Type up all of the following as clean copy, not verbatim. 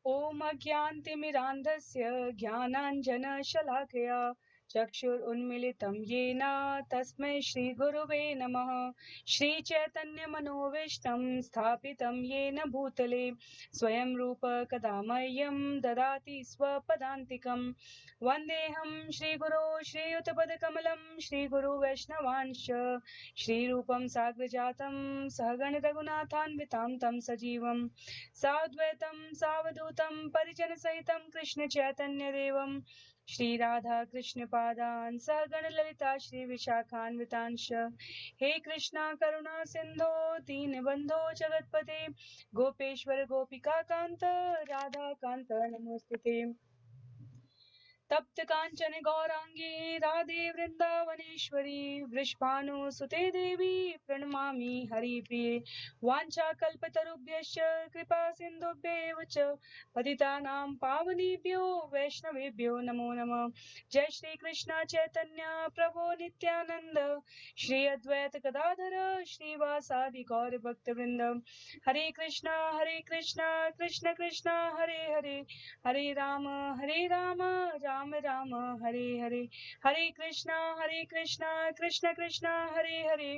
ॐ अज्ञानतिमिरान्धस्य ज्ञानाञ्जनशलाकया चक्षुरुन्मीलितं येन तस्मै श्रीगुरुवे नमः। श्रीचैतन्यमनोभीष्टं स्थापितं येन भूतले स्वयं रूप कदा मह्यं ददाति स्वपदान्तिकं। वन्देऽहं श्रीगुरो श्रीयुतपदकमलं श्रीगुरु वैष्णवांश्च श्रीरूपं साग्रजातं सहगण रघुनाथान्वितां तं सजीवं साद्वैतं सावधूतं परिजनसहितं कृष्ण चैतन्य देवं श्री राधा कृष्ण पादान् सहगण ललिता श्री विशाखान्वितांश। हे कृष्णा करुणा सिंधो दीनबंधो जगतपते गोपेश्वर गोपिका कांत राधा कांत नमोस्तुते। तप्त कांचन गौरांगी राधे वृंदावनेश्वरी वृषभानुसुते देवी प्रणमामि हरिप्रिये। वाञ्छाकल्पतरुभ्यश्च कृपा सिन्धुभ्येव च पतितानां पावनेभ्यो वैष्णवेभ्यो नमो नमः। जय श्री कृष्ण चैतन्य प्रभु नित्यानंद श्री अद्वैत गदाधर श्रीवासादि गौर भक्तवृंद। हरे कृष्णा कृष्ण कृष्ण हरे हरे हरे राम राम राम हरे हरे। हरे कृष्णा कृष्ण कृष्ण हरे हरे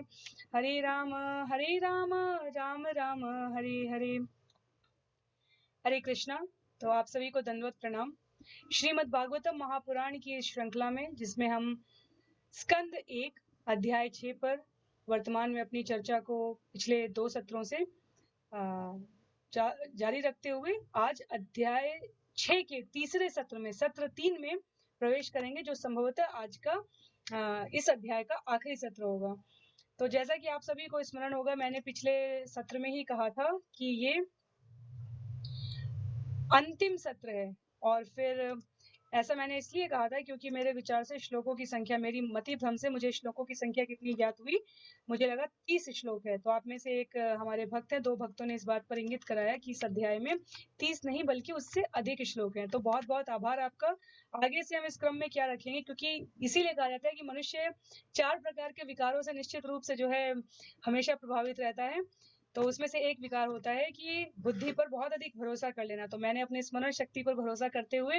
हरे राम राम राम हरे हरे। हरे कृष्णा। तो आप सभी को दंडवत प्रणाम। श्रीमद् भागवतम महापुराण की इस श्रृंखला में जिसमें हम स्कंद 1 अध्याय 6 पर वर्तमान में अपनी चर्चा को पिछले 2 सत्रों से जारी रखते हुए आज अध्याय 6 के तीसरे सत्र में सत्र 3 में प्रवेश करेंगे, जो संभवतः आज का इस अध्याय का आखिरी सत्र होगा। तो जैसा कि आप सभी को स्मरण होगा, मैंने पिछले सत्र में ही कहा था कि ये अंतिम सत्र है, और फिर ऐसा मैंने इसलिए कहा था क्योंकि मेरे विचार से श्लोकों की संख्या, मेरी मति भ्रम से मुझे श्लोकों की संख्या कितनी ज्ञात हुई, मुझे लगा 30 श्लोक है। तो आप में से एक हमारे भक्त हैं, 2 भक्तों ने इस बात पर इंगित कराया कि इस अध्याय में 30 नहीं बल्कि उससे अधिक श्लोक हैं। तो बहुत बहुत आभार आपका। आगे से हम इस क्रम में क्या रखेंगे, क्योंकि इसीलिए कहा जाता है कि मनुष्य 4 प्रकार के विकारों से निश्चित रूप से जो है हमेशा प्रभावित रहता है। तो उसमें से एक विकार होता है कि बुद्धि पर बहुत अधिक भरोसा कर लेना। तो मैंने अपने स्मरण शक्ति पर भरोसा करते हुए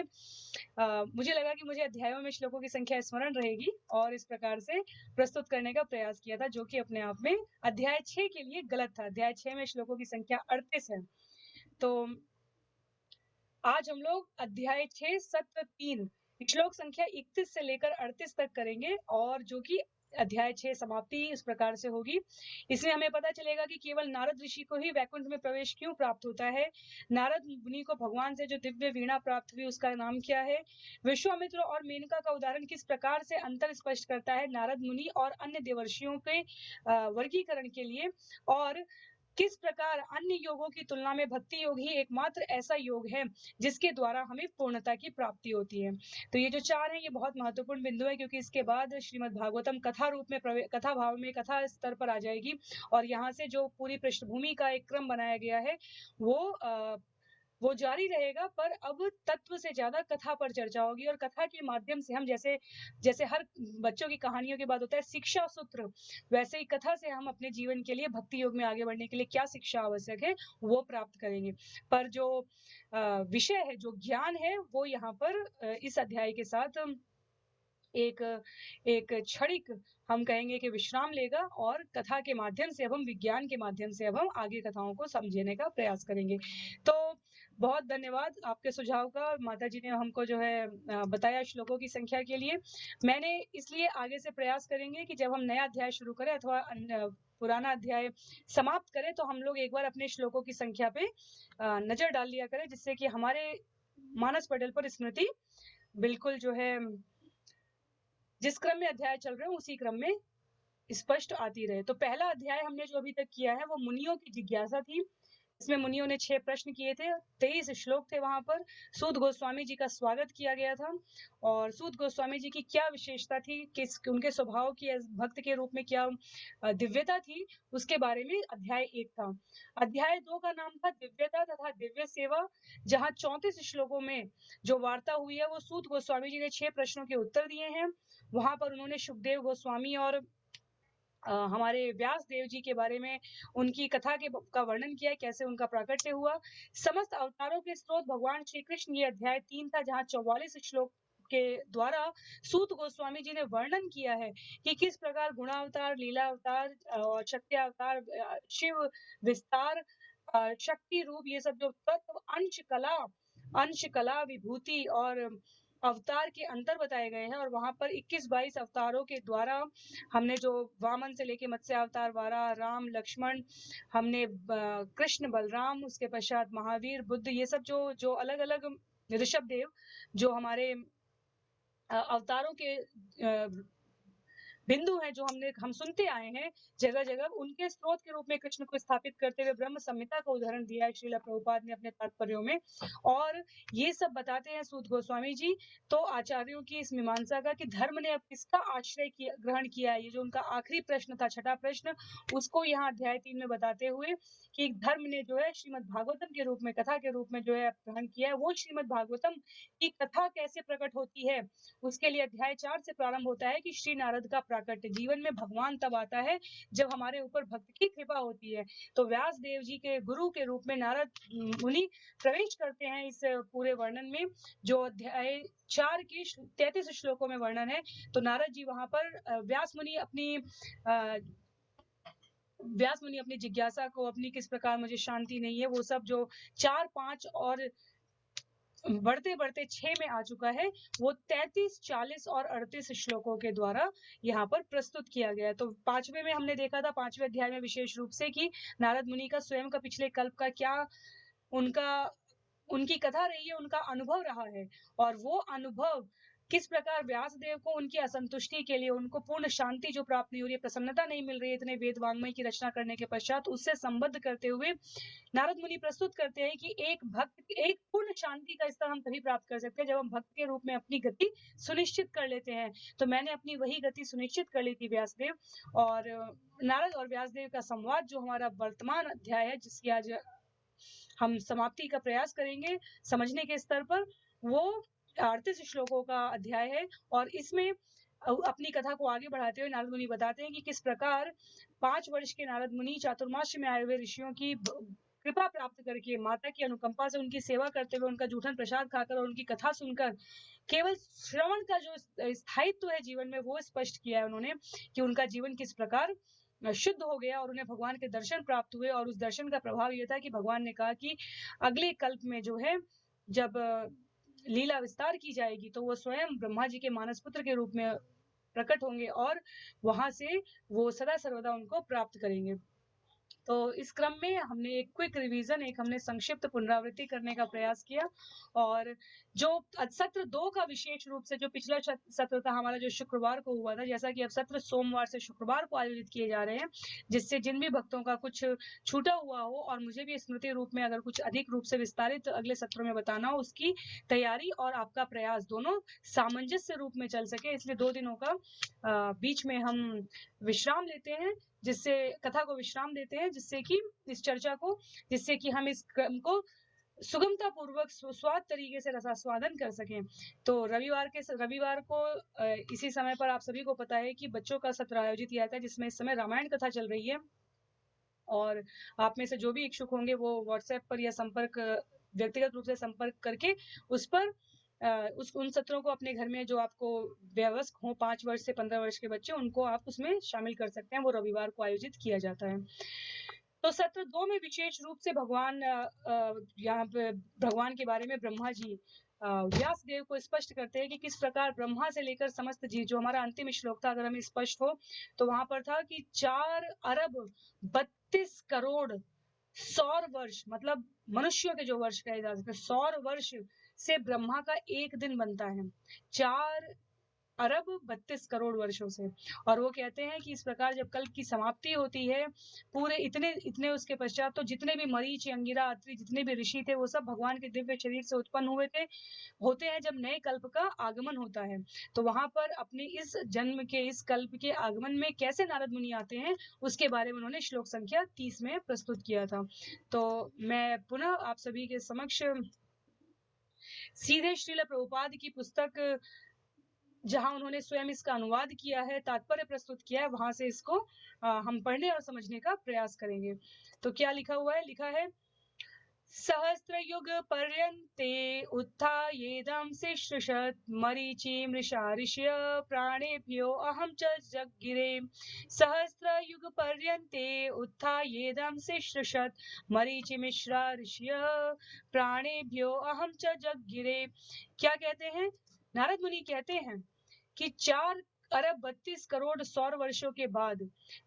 मुझे लगा कि मुझे अध्यायों में श्लोकों की संख्या स्मरण रहेगी और इस प्रकार से प्रस्तुत करने का प्रयास किया था, जो कि अपने आप में अध्याय 6 के लिए गलत था। अध्याय 6 में श्लोकों की संख्या 38 है। तो आज हम लोग अध्याय 6 सत्र 3 श्लोक संख्या 31 से लेकर 38 तक करेंगे, और जो कि अध्याय 6 समाप्ति इस प्रकार से होगी। इसमें हमें पता चलेगा कि केवल नारद ऋषि को ही वैकुंठ में प्रवेश क्यों प्राप्त होता है, नारद मुनि को भगवान से जो दिव्य वीणा प्राप्त हुई उसका नाम क्या है, विश्वामित्र और मेनका का उदाहरण किस प्रकार से अंतर स्पष्ट करता है नारद मुनि और अन्य देवर्षियों के वर्गीकरण के लिए, और किस प्रकार अन्य योगों की तुलना में भक्ति योग ही एकमात्र ऐसा योग है जिसके द्वारा हमें पूर्णता की प्राप्ति होती है। तो ये जो 4 है ये बहुत महत्वपूर्ण बिंदु है, क्योंकि इसके बाद श्रीमद् भागवतम कथा रूप में कथा भाव में कथा स्तर पर आ जाएगी, और यहाँ से जो पूरी पृष्ठभूमि का एक क्रम बनाया गया है वो जारी रहेगा, पर अब तत्व से ज्यादा कथा पर चर्चा होगी। और कथा के माध्यम से हम जैसे हर बच्चों की कहानियों के बाद होता है शिक्षा सूत्र, वैसे ही कथा से हम अपने जीवन के लिए भक्ति योग में आगे बढ़ने के लिए क्या शिक्षा आवश्यक है वो प्राप्त करेंगे। पर जो विषय है, जो ज्ञान है, वो यहाँ पर इस अध्याय के साथ एक क्षणिक हम कहेंगे कि विश्राम लेगा, और कथा के माध्यम से अब हम विज्ञान के माध्यम से अब हम आगे कथाओं को समझने का प्रयास करेंगे। तो बहुत धन्यवाद आपके सुझाव का। माता जी ने हमको जो है बताया श्लोकों की संख्या के लिए। मैंने इसलिए आगे से प्रयास करेंगे कि जब हम नया अध्याय शुरू करें अथवा पुराना अध्याय समाप्त करें, तो हम लोग एक बार अपने श्लोकों की संख्या पे नजर डाल लिया करें, जिससे कि हमारे मानस पटल पर स्मृति बिल्कुल जो है जिस क्रम में अध्याय चल रहे हैं उसी क्रम में स्पष्ट आती रहे। तो पहला अध्याय हमने जो अभी तक किया है वो मुनियों की जिज्ञासा थी। इसमें मुनियों ने 6 प्रश्न किए थे, 23 श्लोक थे। वहां पर सूत गोस्वामी जी का स्वागत किया गया था, और सूत गोस्वामी जी की क्या विशेषता थी, किस उनके स्वभाव की भक्त के रूप में क्या दिव्यता थी, उसके बारे में अध्याय 1 था। अध्याय 2 का नाम था दिव्यता तथा दिव्य सेवा, जहां 34 श्लोकों में जो वार्ता हुई है वो सूत गोस्वामी जी ने 6 प्रश्नों के उत्तर दिए हैं। वहां पर उन्होंने सुखदेव गोस्वामी और हमारे व्यास देव जी के बारे में उनकी कथा का वर्णन किया है, कैसे उनका प्राकट्य हुआ। समस्त अवतारों के स्रोत भगवान श्री कृष्ण, ये अध्याय 3 था, जहाँ 44 श्लोक के द्वारा सूत गोस्वामी जी ने वर्णन किया है कि किस प्रकार गुणावतार, लीला अवतार और शक्ति अवतार, शिव विस्तार, शक्ति रूप, ये सब जो तत्व, अंश कला विभूति और अवतार के अंतर बताए गए हैं। और वहां पर 21-22 अवतारों के द्वारा हमने जो वामन से लेके मत्स्य अवतार, वाराह, राम, लक्ष्मण, हमने कृष्ण, बलराम, उसके पश्चात महावीर, बुद्ध, ये सब जो अलग अलग ऋषभ देव जो हमारे अवतारों के बिंदु हैं, जो हम सुनते आए हैं जगह जगह, उनके स्रोत के रूप में कृष्ण को स्थापित करते हुए ब्रह्म संहिता का उदाहरण दिया है श्रील प्रभुपाद ने अपने तात्पर्यों में। और ये सब बताते हैं सूत गोस्वामी जी तो आचार्यों की इस मीमांसा का कि धर्म ने अब किसका आश्रय ग्रहण किया है। ये जो उनका आखिरी प्रश्न था, छठा प्रश्न, उसको यहाँ अध्याय 3 में बताते हुए कि धर्म ने जो है श्रीमद् भागवतम के रूप में, कथा के रूप में जो है ग्रहण किया है। वो श्रीमद् भागवतम की कथा कैसे प्रकट होती है, उसके लिए अध्याय 4 से प्रारंभ होता है कि श्री नारद का प्राकट्य। जीवन में भगवान तब आता है जब हमारे ऊपर भक्त की कृपा होती है। तो व्यास देव जी के गुरु के रूप में नारद मुनि प्रवेश करते हैं इस पूरे वर्णन में, जो अध्याय 4 के 33 श्लोकों में वर्णन है। तो नारद जी वहां पर व्यास मुनि अपनी जिज्ञासा को, अपनी किस प्रकार मुझे शांति नहीं है, वो सब जो 4, 5 और बढ़ते बढ़ते 6 में आ चुका है, वो 33, 40 और 38 श्लोकों के द्वारा यहाँ पर प्रस्तुत किया गया है। तो 5वें में हमने देखा था, 5वें अध्याय में विशेष रूप से, कि नारद मुनि का स्वयं का पिछले कल्प का क्या उनकी कथा रही है, उनका अनुभव रहा है, और वो अनुभव किस प्रकार व्यास देव को उनकी असंतुष्टि के लिए, उनको पूर्ण शांति जो प्राप्त नहीं हो रही है, प्रसन्नता नहीं मिल रही है इतने वेद वांग्मय की रचना करने के पश्चात, उससे संबद्ध करते हुए नारद मुनि प्रस्तुत करते हैं कि एक भक्त, एक पूर्ण शांति का स्तर हम तभी प्राप्त कर सकते हैं जब हम भक्त के रूप में अपनी गति सुनिश्चित कर लेते हैं। तो मैंने अपनी वही गति सुनिश्चित कर ली थी व्यासदेव। और नारद और व्यासदेव का संवाद जो हमारा वर्तमान अध्याय है, जिसकी आज हम समाप्ति का प्रयास करेंगे समझने के स्तर पर, वो 38 श्लोकों का अध्याय है। और इसमें अपनी कथा को आगे बढ़ाते हुए नारद मुनि बताते हैं कि किस प्रकार 5 वर्ष के नारद मुनि चातुर्मास्य में आए हुए ऋषियों की कृपा प्राप्त करके, माता की अनुकंपा से उनकी सेवा करते हुए, उनका जूठन प्रसाद खाकर और उनकी कथा सुनकर, केवल श्रवण का जो स्थायित्व है जीवन में, वो स्पष्ट किया है उन्होंने कि उनका जीवन किस प्रकार शुद्ध हो गया और उन्हें भगवान के दर्शन प्राप्त हुए। और उस दर्शन का प्रभाव यह था कि भगवान ने कहा कि अगले कल्प में जो है, जब लीला विस्तार की जाएगी, तो वो स्वयं ब्रह्मा जी के मानस पुत्र के रूप में प्रकट होंगे और वहां से वो सदा सर्वदा उनको प्राप्त करेंगे। तो इस क्रम में हमने एक क्विक रिवीजन, एक हमने संक्षिप्त पुनरावृत्ति करने का प्रयास किया। और जो सत्र 2 का विशेष रूप से, जो पिछला सत्र था हमारा, जो शुक्रवार को हुआ था, जैसा कि अब सत्र सोमवार से शुक्रवार को आयोजित किए जा रहे हैं, जिससे जिन भी भक्तों का कुछ छूटा हुआ हो और मुझे भी स्मृति रूप में अगर कुछ अधिक रूप से विस्तारित अगले सत्र में बताना हो, उसकी तैयारी और आपका प्रयास दोनों सामंजस्य रूप में चल सके, इसलिए 2 दिनों का बीच में हम विश्राम लेते हैं, जिससे कथा को विश्राम देते हैं, जिससे कि इस चर्चा को, जिससे कि हम इस क्रम को सुगमता पूर्वक स्वाद तरीके से रसास्वादन कर सकें। तो रविवार को इसी समय पर आप सभी को पता है कि बच्चों का सत्र आयोजित किया जाता है, जिसमें इस समय रामायण कथा चल रही है। और आप में से जो भी इच्छुक होंगे वो व्हाट्सएप पर या व्यक्तिगत रूप से संपर्क करके उस पर उन सत्रों को अपने घर में जो आपको वयस्क हो, 5 वर्ष से 15 वर्ष के बच्चे, उनको आप उसमें शामिल कर सकते हैं। वो रविवार को आयोजित किया जाता है। तो सत्र 2 में विशेष रूप से यहाँ पे भगवान के बारे में ब्रह्मा जी व्यास देव को स्पष्ट करते हैं कि किस प्रकार ब्रह्मा से लेकर समस्त जीव, जो हमारा अंतिम श्लोक था, अगर हमें स्पष्ट हो तो वहां पर था कि 4 अरब 32 करोड़ सौर वर्ष, मतलब मनुष्यों के जो वर्ष कहे जा सकते, सौर वर्ष से ब्रह्मा का एक दिन बनता है, 4 अरब 32 करोड़ वर्षों से। और वो कहते हैं कि इस प्रकार जब कल्प की समाप्ति होती है, पूरे इतने उसके पश्चात, तो जितने भी मरीच, अंगिरा, अत्रि, जितने भी ऋषि थे, वो सब भगवान के दिव्य शरीर से उत्पन्न होते हैं जब नए कल्प का आगमन होता है। तो वहां पर अपने इस जन्म के, इस कल्प के आगमन में कैसे नारद मुनि आते हैं, उसके बारे में उन्होंने श्लोक संख्या 30 में प्रस्तुत किया था। तो मैं पुनः आप सभी के समक्ष सीधे श्रील प्रभुपाद की पुस्तक जहाँ उन्होंने स्वयं इसका अनुवाद किया है, तात्पर्य प्रस्तुत किया है, वहां से इसको हम पढ़ने और समझने का प्रयास करेंगे। तो क्या लिखा हुआ है? लिखा है, सहस्रयुग पर्यन्ते उत्थायेदं सिश्रुषत् मरीचिमृषा ऋषय प्राणेभ्यो अहं च जग्गिरे। सहस्रयुग पर्यन्ते उत्थायेदं सिश्रुषत् मरीचिमिश्रा ऋषय प्राणेभ्यो अहं च जग्गिरे। क्या कहते हैं? नारद मुनि कहते हैं कि 4 अरब 32 करोड़ सौर वर्षों के बाद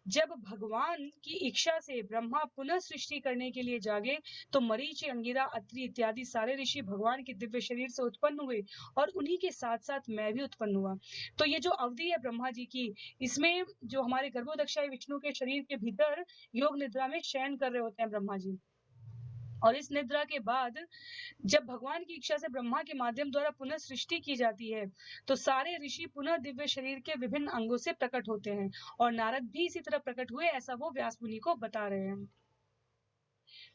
जब भगवान की इच्छा से ब्रह्मा पुनः सृष्टि करने के लिए जागे, तो मरीचि, अंगिरा, अत्रि इत्यादि सारे ऋषि भगवान के दिव्य शरीर से उत्पन्न हुए और उन्हीं के साथ साथ मैं भी उत्पन्न हुआ। तो ये जो अवधि है ब्रह्मा जी की, इसमें जो हमारे गर्भोदक्षाई विष्णु के शरीर के भीतर योग निद्रा में शयन कर रहे होते हैं ब्रह्मा जी। और इस निद्रा के बाद जब भगवान की इच्छा से ब्रह्मा के माध्यम द्वारा पुनः सृष्टि की जाती है, तो सारे ऋषि पुनः दिव्य शरीर के विभिन्न अंगों से प्रकट होते हैं और नारद भी इसी तरह प्रकट हुए, ऐसा वो व्यास मुनि को बता रहे हैं।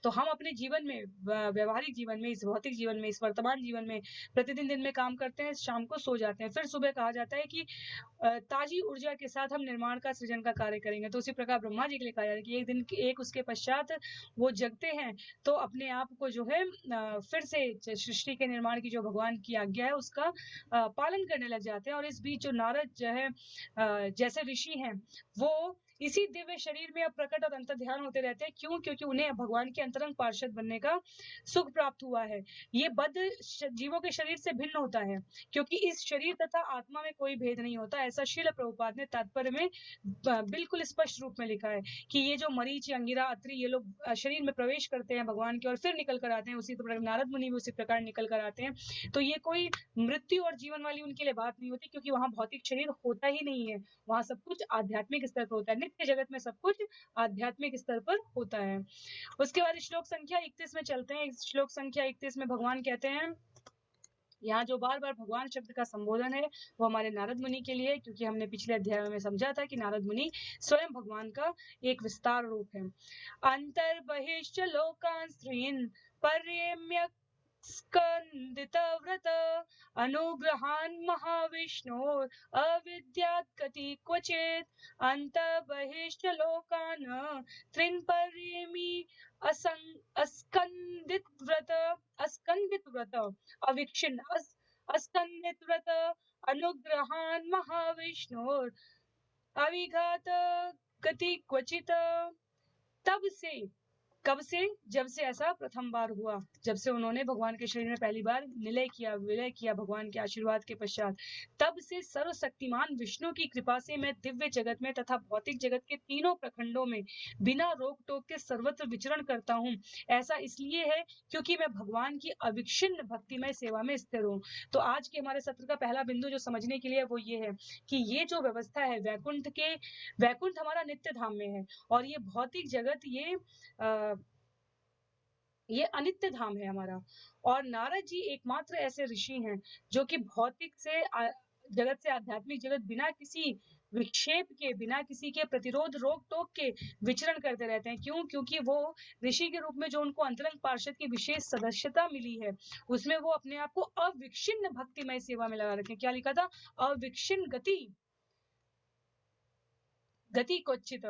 तो हम अपने जीवन में, व्यवहारिक जीवन में, इस भौतिक जीवन में, इस वर्तमान जीवन में प्रतिदिन दिन में काम करते हैं, शाम को सो जाते हैं, फिर सुबह कहा जाता है कि ताजी ऊर्जा के साथ हम निर्माण का, सृजन का कार्य करेंगे। तो उसी प्रकार ब्रह्मा जी के लिए कहा जाता है कि एक दिन एक उसके पश्चात वो जगते हैं, तो अपने आप को जो है फिर से सृष्टि के निर्माण की जो भगवान की आज्ञा है उसका पालन करने लग जाते हैं। और इस बीच जो नारद जो है जैसे ऋषि हैं, वो इसी दिव्य शरीर में अब प्रकट और अंतर ध्यान होते रहते हैं। क्यों? क्योंकि उन्हें भगवान के अंतरंग पार्षद बनने का सुख प्राप्त हुआ है। ये बद्ध जीवों के शरीर से भिन्न होता है, क्योंकि इस शरीर तथा आत्मा में कोई भेद नहीं होता। ऐसा श्रील प्रभुपाद ने तात्पर्य में बिल्कुल स्पष्ट रूप में लिखा है कि ये जो मरीच, अंगिरा, अत्रि, ये लोग शरीर में प्रवेश करते हैं भगवान के और फिर निकल कर आते हैं, उसी प्रकार नारद मुनि भी उसी प्रकार निकल कर आते हैं। तो ये कोई मृत्यु और जीवन वाली उनके लिए बात नहीं होती, क्योंकि वहां भौतिक शरीर होता ही नहीं है। वहां सब कुछ आध्यात्मिक स्तर पर होता है। नित्य जगत में सब कुछ आध्यात्मिक स्तर पर होता है। उसके बाद श्लोक संख्या 31 में चलते हैं। श्लोक संख्या 31 में भगवान कहते हैं, यहाँ जो बार बार भगवान शब्द का संबोधन है वो हमारे नारद मुनि के लिए, क्योंकि हमने पिछले अध्याय में समझा था कि नारद मुनि स्वयं भगवान का एक विस्तार रूप है। अंतर बहिश्च लोकान् स्त्रीन् पर्यम्य स्कंदित व्रत अनुग्रहान् महाविष्णु अविद्यात् कति क्वचित् अंत बहिश्च लोकान् त्रिन् पर्यमी अस्कंदित व्रत अविक्षिन्न अस्कंदित व्रत अनुग्रहान् महाविष्णुर अविघात गति क्वचित। तब से, कब से? जब से ऐसा प्रथम बार हुआ, जब से उन्होंने भगवान के शरीर में पहली बार विलय किया भगवान के आशीर्वाद के पश्चात, तब से सर्वशक्तिमान विष्णु की कृपा से मैं दिव्य जगत में तथा भौतिक जगत के तीनों प्रखंडों में बिना रोक टोक के सर्वत्र विचरण करता हूँ। ऐसा इसलिए है क्योंकि मैं भगवान की अविच्छिन्न भक्तिमय सेवा में स्थिर हूँ। तो आज के हमारे सत्र का पहला बिंदु जो समझने के लिए वो ये है कि ये जो व्यवस्था है वैकुंठ हमारा नित्य धाम में है और ये भौतिक जगत ये अनित्य धाम है हमारा। और नारद जी एकमात्र ऐसे ऋषि हैं जो कि भौतिक से जगत से आध्यात्मिक जगत बिना किसी विक्षेप के, बिना किसी के प्रतिरोध, रोक टोक के विचरण करते रहते हैं। क्यों? क्योंकि वो ऋषि के रूप में जो उनको अंतरंग पार्षद की विशेष सदस्यता मिली है, उसमें वो अपने आप को अविच्छिन्न भक्तिमय सेवा में लगा रखे। क्या लिखा था? अविच्छिन्न गति क्वचित,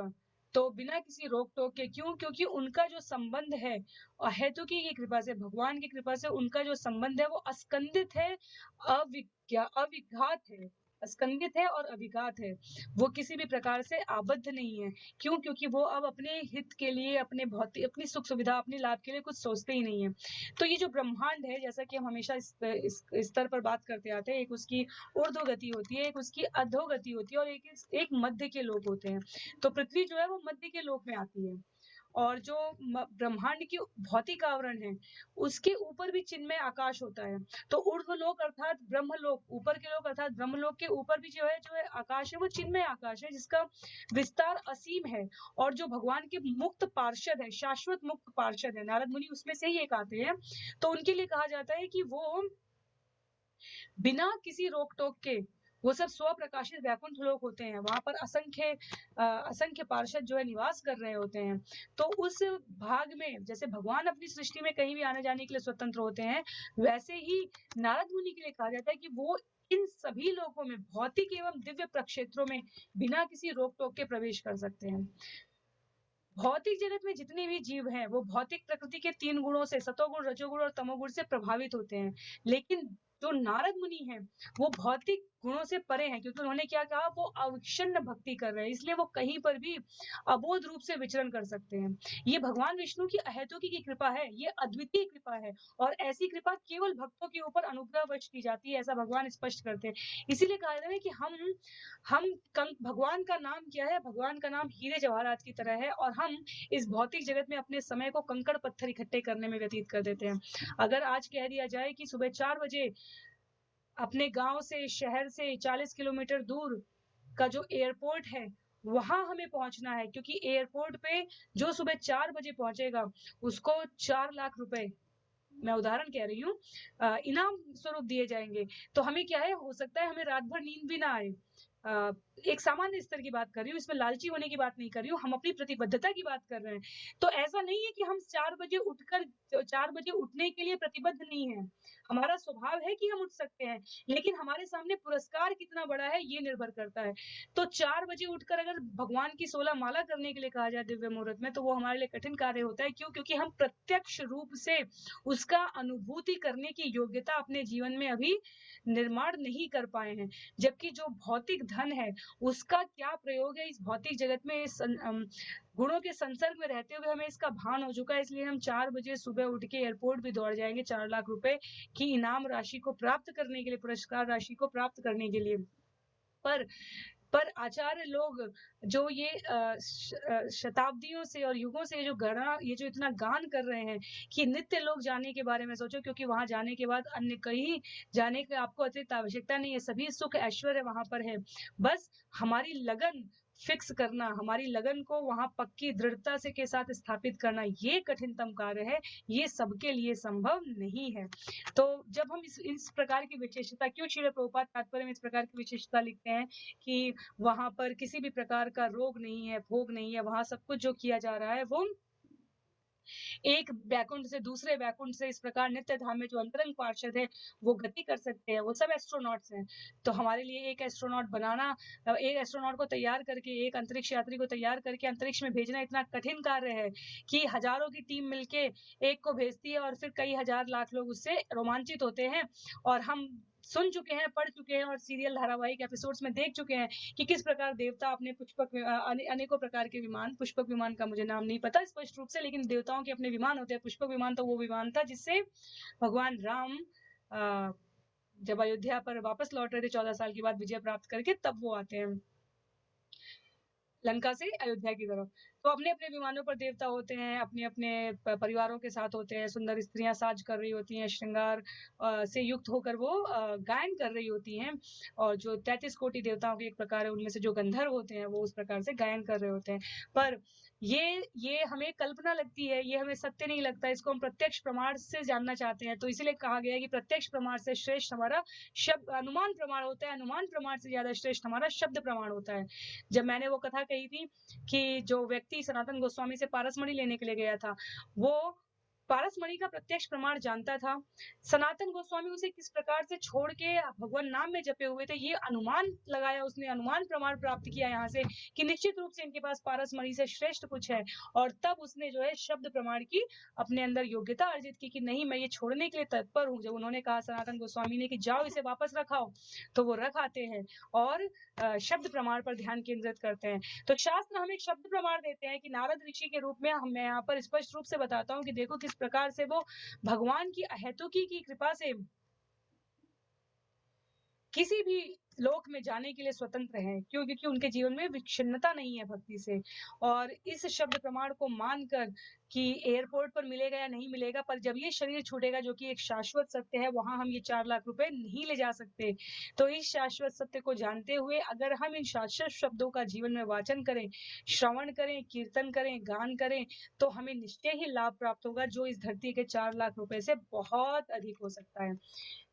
तो बिना किसी रोक टोक के। क्यों? क्योंकि उनका जो संबंध है हेतु की कृपा से, भगवान की कृपा से उनका जो संबंध है वो अस्कंदित है, अविघात है। स्कंदित है और अभिघात है, वो किसी भी प्रकार से आबद्ध नहीं है। क्यों? क्योंकि वो अब अपने हित के लिए, अपने भौतिक, अपनी सुख सुविधा, अपने लाभ के लिए कुछ सोचते ही नहीं है। तो ये जो ब्रह्मांड है, जैसा कि हम हमेशा इस स्तर पर बात करते आते हैं, एक उसकी ऊर्ध्व गति होती है, एक उसकी अधोगति होती है और एक मध्य के लोक होते हैं। तो पृथ्वी जो है वो मध्य के लोक में आती है और जो ब्रह्मांड की भौतिक आवरण है उसके ऊपर भी चिन्मय आकाश होता है। तो ऊर्ध्वलोक अर्थात ब्रह्मलोक, ऊपर के लोक अर्थात ब्रह्मलोक के ऊपर भी जो है आकाश है वो चिन्मय आकाश है, जिसका विस्तार असीम है। और जो भगवान के मुक्त पार्षद है, शाश्वत मुक्त पार्षद है, नारद मुनि उसमें से ही एक आते हैं। तो उनके लिए कहा जाता है कि वो बिना किसी रोक टोक के, वो सब स्वप्रकाशित वैकुंठ लोक होते हैं। वहां पर असंख्य पार्षद जो है निवास कर रहे होते हैं। तो उस भाग में जैसे भगवान अपनी सृष्टि में कहीं भी आने जाने के लिए स्वतंत्र होते हैं, वैसे ही नारद मुनि के लिए कहा जाता है कि वो इन सभी लोकों में भौतिक एवं दिव्य प्रक्षेत्रों में बिना किसी रोक टोक के प्रवेश कर सकते हैं। भौतिक जगत में जितने भी जीव हैं, वो भौतिक प्रकृति के 3 गुणों से सतोगुण, रजोगुण और तमोगुण से प्रभावित होते हैं। लेकिन जो नारद मुनि हैं, वो भौतिक गुणों से परे हैं, क्योंकि उन्होंने क्या कहा, वो अविच्छिन्न भक्ति कर रहे हैं, इसलिए वो कहीं पर भी अबोध रूप से विचरण कर सकते हैं। ये भगवान विष्णु की अहेतुकी की कृपा है, ये अद्वितीय कृपा है, और ऐसी कृपा केवल भक्तों के ऊपर अनुग्रहवश की जाती है, ऐसा भगवान स्पष्ट करते हैं। इसीलिए कहा जाता है कि भगवान का नाम क्या है? भगवान का नाम हीरे जवाहरात की तरह है, और हम इस भौतिक जगत में अपने समय को कंकड़ पत्थर इकट्ठे करने में व्यतीत कर देते हैं। अगर आज कह दिया जाए कि सुबह 4 बजे अपने गांव से, शहर से 40 किलोमीटर दूर का जो एयरपोर्ट है, वहां हमें पहुंचना है, क्योंकि एयरपोर्ट पे जो सुबह 4 बजे पहुंचेगा, उसको 4 लाख रुपए, मैं उदाहरण कह रही हूँ, इनाम स्वरूप दिए जाएंगे। तो हमें क्या है, हो सकता है हमें रात भर नींद भी ना आए। एक सामान्य स्तर की बात कर रही हूँ, इसमें लालची होने की बात नहीं कर रही हूँ, हम अपनी प्रतिबद्धता की बात कर रहे हैं। तो ऐसा नहीं है कि हम 4 बजे उठने के लिए प्रतिबद्ध नहीं है। हमारा स्वभाव है कि हम उठ सकते हैं, लेकिन हमारे सामने पुरस्कार कितना बड़ा है, ये निर्भर करता है। तो 4 बजे उठकर अगर भगवान की 16 माला करने के लिए कहा जाए दिव्य मुहूर्त में, तो वो हमारे लिए कठिन कार्य होता है। क्यों? क्योंकि हम प्रत्यक्ष रूप से उसका अनुभूति करने की योग्यता अपने जीवन में अभी निर्माण नहीं कर पाए हैं। जबकि जो भौतिक धन है, उसका क्या प्रयोग है इस भौतिक जगत में, गुणों के संसर्ग में रहते हुए हमें इसका भान हो चुका है। इसलिए हम 4 बजे सुबह उठ के एयरपोर्ट भी दौड़ जाएंगे 4 लाख रुपए की इनाम राशि को प्राप्त करने के लिए, पुरस्कार राशि को प्राप्त करने के लिए। पर आचार्य लोग जो ये शताब्दियों से और युगों से ये जो इतना गान कर रहे हैं कि नित्य लोग जाने के बारे में सोचो, क्योंकि वहां जाने के बाद अन्य कहीं जाने की आपको अतिरिक्त आवश्यकता नहीं है, सभी सुख ऐश्वर्य वहां पर है। बस हमारी लगन फिक्स करना, हमारी लगन को वहां पक्की दृढ़ता से के साथ स्थापित करना, ये कठिनतम कार्य है, ये सबके लिए संभव नहीं है। तो जब हम इस प्रकार की विशेषता, क्यों श्रील प्रभुपाद तात्पर्य में इस प्रकार की विशेषता लिखते हैं कि वहां पर किसी भी प्रकार का रोग नहीं है, भोग नहीं है, वहां सब कुछ जो किया जा रहा है वो एक बैकुंठ से दूसरे बैकुंठ से इस प्रकार नित्य धाम में जो अंतरंग पार्षद है, वो गति कर सकते हैं, वो सब एस्ट्रोनॉट्स हैं। तो हमारे लिए एक एस्ट्रोनॉट को तैयार करके, एक अंतरिक्ष यात्री को तैयार करके अंतरिक्ष में भेजना इतना कठिन कार्य है कि हजारों की टीम मिलके एक को भेजती है, और फिर कई हजार लाख लोग उससे रोमांचित होते हैं। और हम सुन चुके हैं, पढ़ चुके हैं, और सीरियल धारावाहिक एपिसोड्स में देख चुके हैं कि किस प्रकार देवता अपने अनेकों प्रकार के विमान, पुष्पक विमान का मुझे नाम नहीं पता स्पष्ट रूप से, लेकिन देवताओं के अपने विमान होते हैं। पुष्पक विमान तो वो विमान था जिससे भगवान राम जब अयोध्या पर वापस लौट रहे थे 14 साल के बाद विजय प्राप्त करके, तब वो आते हैं लंका से अयोध्या की तरफ। तो अपने अपने विमानों पर देवता होते हैं, अपने अपने परिवारों के साथ होते हैं, सुंदर स्त्रियां साज कर रही होती हैं, श्रृंगार से युक्त होकर वो गायन कर रही होती हैं। और जो 33 कोटि देवताओं के एक प्रकार है, उनमें से जो गंधर्व होते हैं, वो उस प्रकार से गायन कर रहे होते हैं। पर ये हमें कल्पना लगती है, ये हमें सत्य नहीं लगता, इसको हम प्रत्यक्ष प्रमाण से जानना चाहते हैं। तो इसीलिए कहा गया है कि प्रत्यक्ष प्रमाण से श्रेष्ठ हमारा शब्द अनुमान प्रमाण होता है, अनुमान प्रमाण से ज्यादा श्रेष्ठ हमारा शब्द प्रमाण होता है। जब मैंने वो कथा कही थी कि जो व्यक्ति सनातन गोस्वामी से पारसमणि लेने के लिए गया था, वो पारसमणि का प्रत्यक्ष प्रमाण जानता था। सनातन गोस्वामी उसे किस प्रकार से छोड़ के भगवान नाम में जपे हुए थे, ये अनुमान लगाया उसने, अनुमान प्रमाण प्राप्त किया यहाँ से कि निश्चित रूप से इनके पास पारसमणि से श्रेष्ठ कुछ है। और तब उसने जो है शब्द प्रमाण की अपने अंदर योग्यता अर्जित की कि नहीं, मैं ये छोड़ने के लिए तत्पर हूँ। जब उन्होंने कहा सनातन गोस्वामी ने कि जाओ इसे वापस रखाओ, तो वो रख आते हैं और शब्द प्रमाण पर ध्यान केंद्रित करते हैं। तो शास्त्र हमें शब्द प्रमाण देते हैं कि नारद ऋषि के रूप में मैं यहाँ पर स्पष्ट रूप से बताता हूँ कि देखो किस प्रकार से वो भगवान की अहेतुकी की कृपा से किसी भी लोक में जाने के लिए स्वतंत्र हैं। क्यों? क्योंकि उनके जीवन में विच्छिन्नता नहीं है भक्ति से। और इस शब्द प्रमाण को मानकर कि एयरपोर्ट पर मिलेगा या नहीं मिलेगा, पर जब ये शरीर छूटेगा, जो कि एक शाश्वत सत्य है, वहां हम ये 4 लाख रुपए नहीं ले जा सकते। तो इस शाश्वत सत्य को जानते हुए अगर हम इन शाश्वत शब्दों का जीवन में वाचन करें, श्रवण करें, कीर्तन करें, गान करें, तो हमें निश्चय ही लाभ प्राप्त होगा, जो इस धरती के 4 लाख रुपए से बहुत अधिक हो सकता है।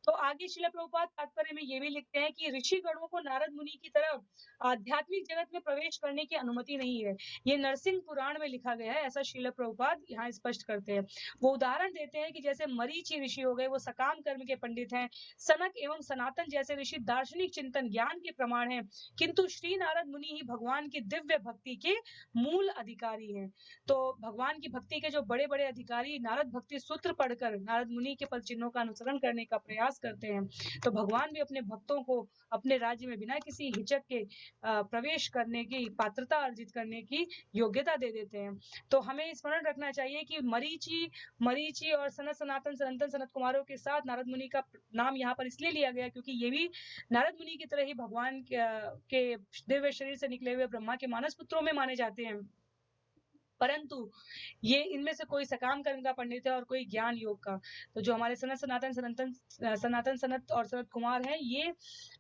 तो आगे श्रील प्रभुपाद तात्पर्य में ये भी लिखते हैं कि ऋषि गणों को नारद मुनि की तरह आध्यात्मिक जगत में प्रवेश करने की अनुमति नहीं है। ये नरसिंह पुराण में लिखा गया है, ऐसा श्रील प्रभुपाद यहाँ स्पष्ट करते हैं। वो उदाहरण देते हैं कि जैसे मरीचि ऋषि हो गए, वो सकाम कर्म के पंडित हैं। सनक एवं सनातन जैसे ऋषि दार्शनिक चिंतन ज्ञान के प्रमाण हैं, किंतु श्री नारद मुनि ही भगवान की दिव्य भक्ति के मूल अधिकारी हैं। तो भगवान की भक्ति के जो बड़े बड़े अधिकारी नारद भक्ति सूत्र पढ़कर नारद मुनि के पद चिन्हों का अनुसरण करने का प्रयास करते हैं, तो भगवान भी अपने भक्तों को अपने राज्य में बिना किसी हिचक के प्रवेश करने की, पात्रता अर्जित करने की योग्यता दे देते हैं। तो हमें स्मरण रखना चाहिए कि मरीचि और सनातन सनत कुमारों के साथ नारद मुनि का नाम यहाँ पर इसलिए लिया गया क्योंकि ये भी नारद मुनि की तरह ही भगवान के दिव्य शरीर से निकले हुए ब्रह्मा के मानस पुत्रों में माने जाते हैं, परंतु ये इनमें से कोई सकाम कर्म का पंडित है और कोई ज्ञान योग का। तो जो हमारे सनातन सनत और सनत कुमार हैं, ये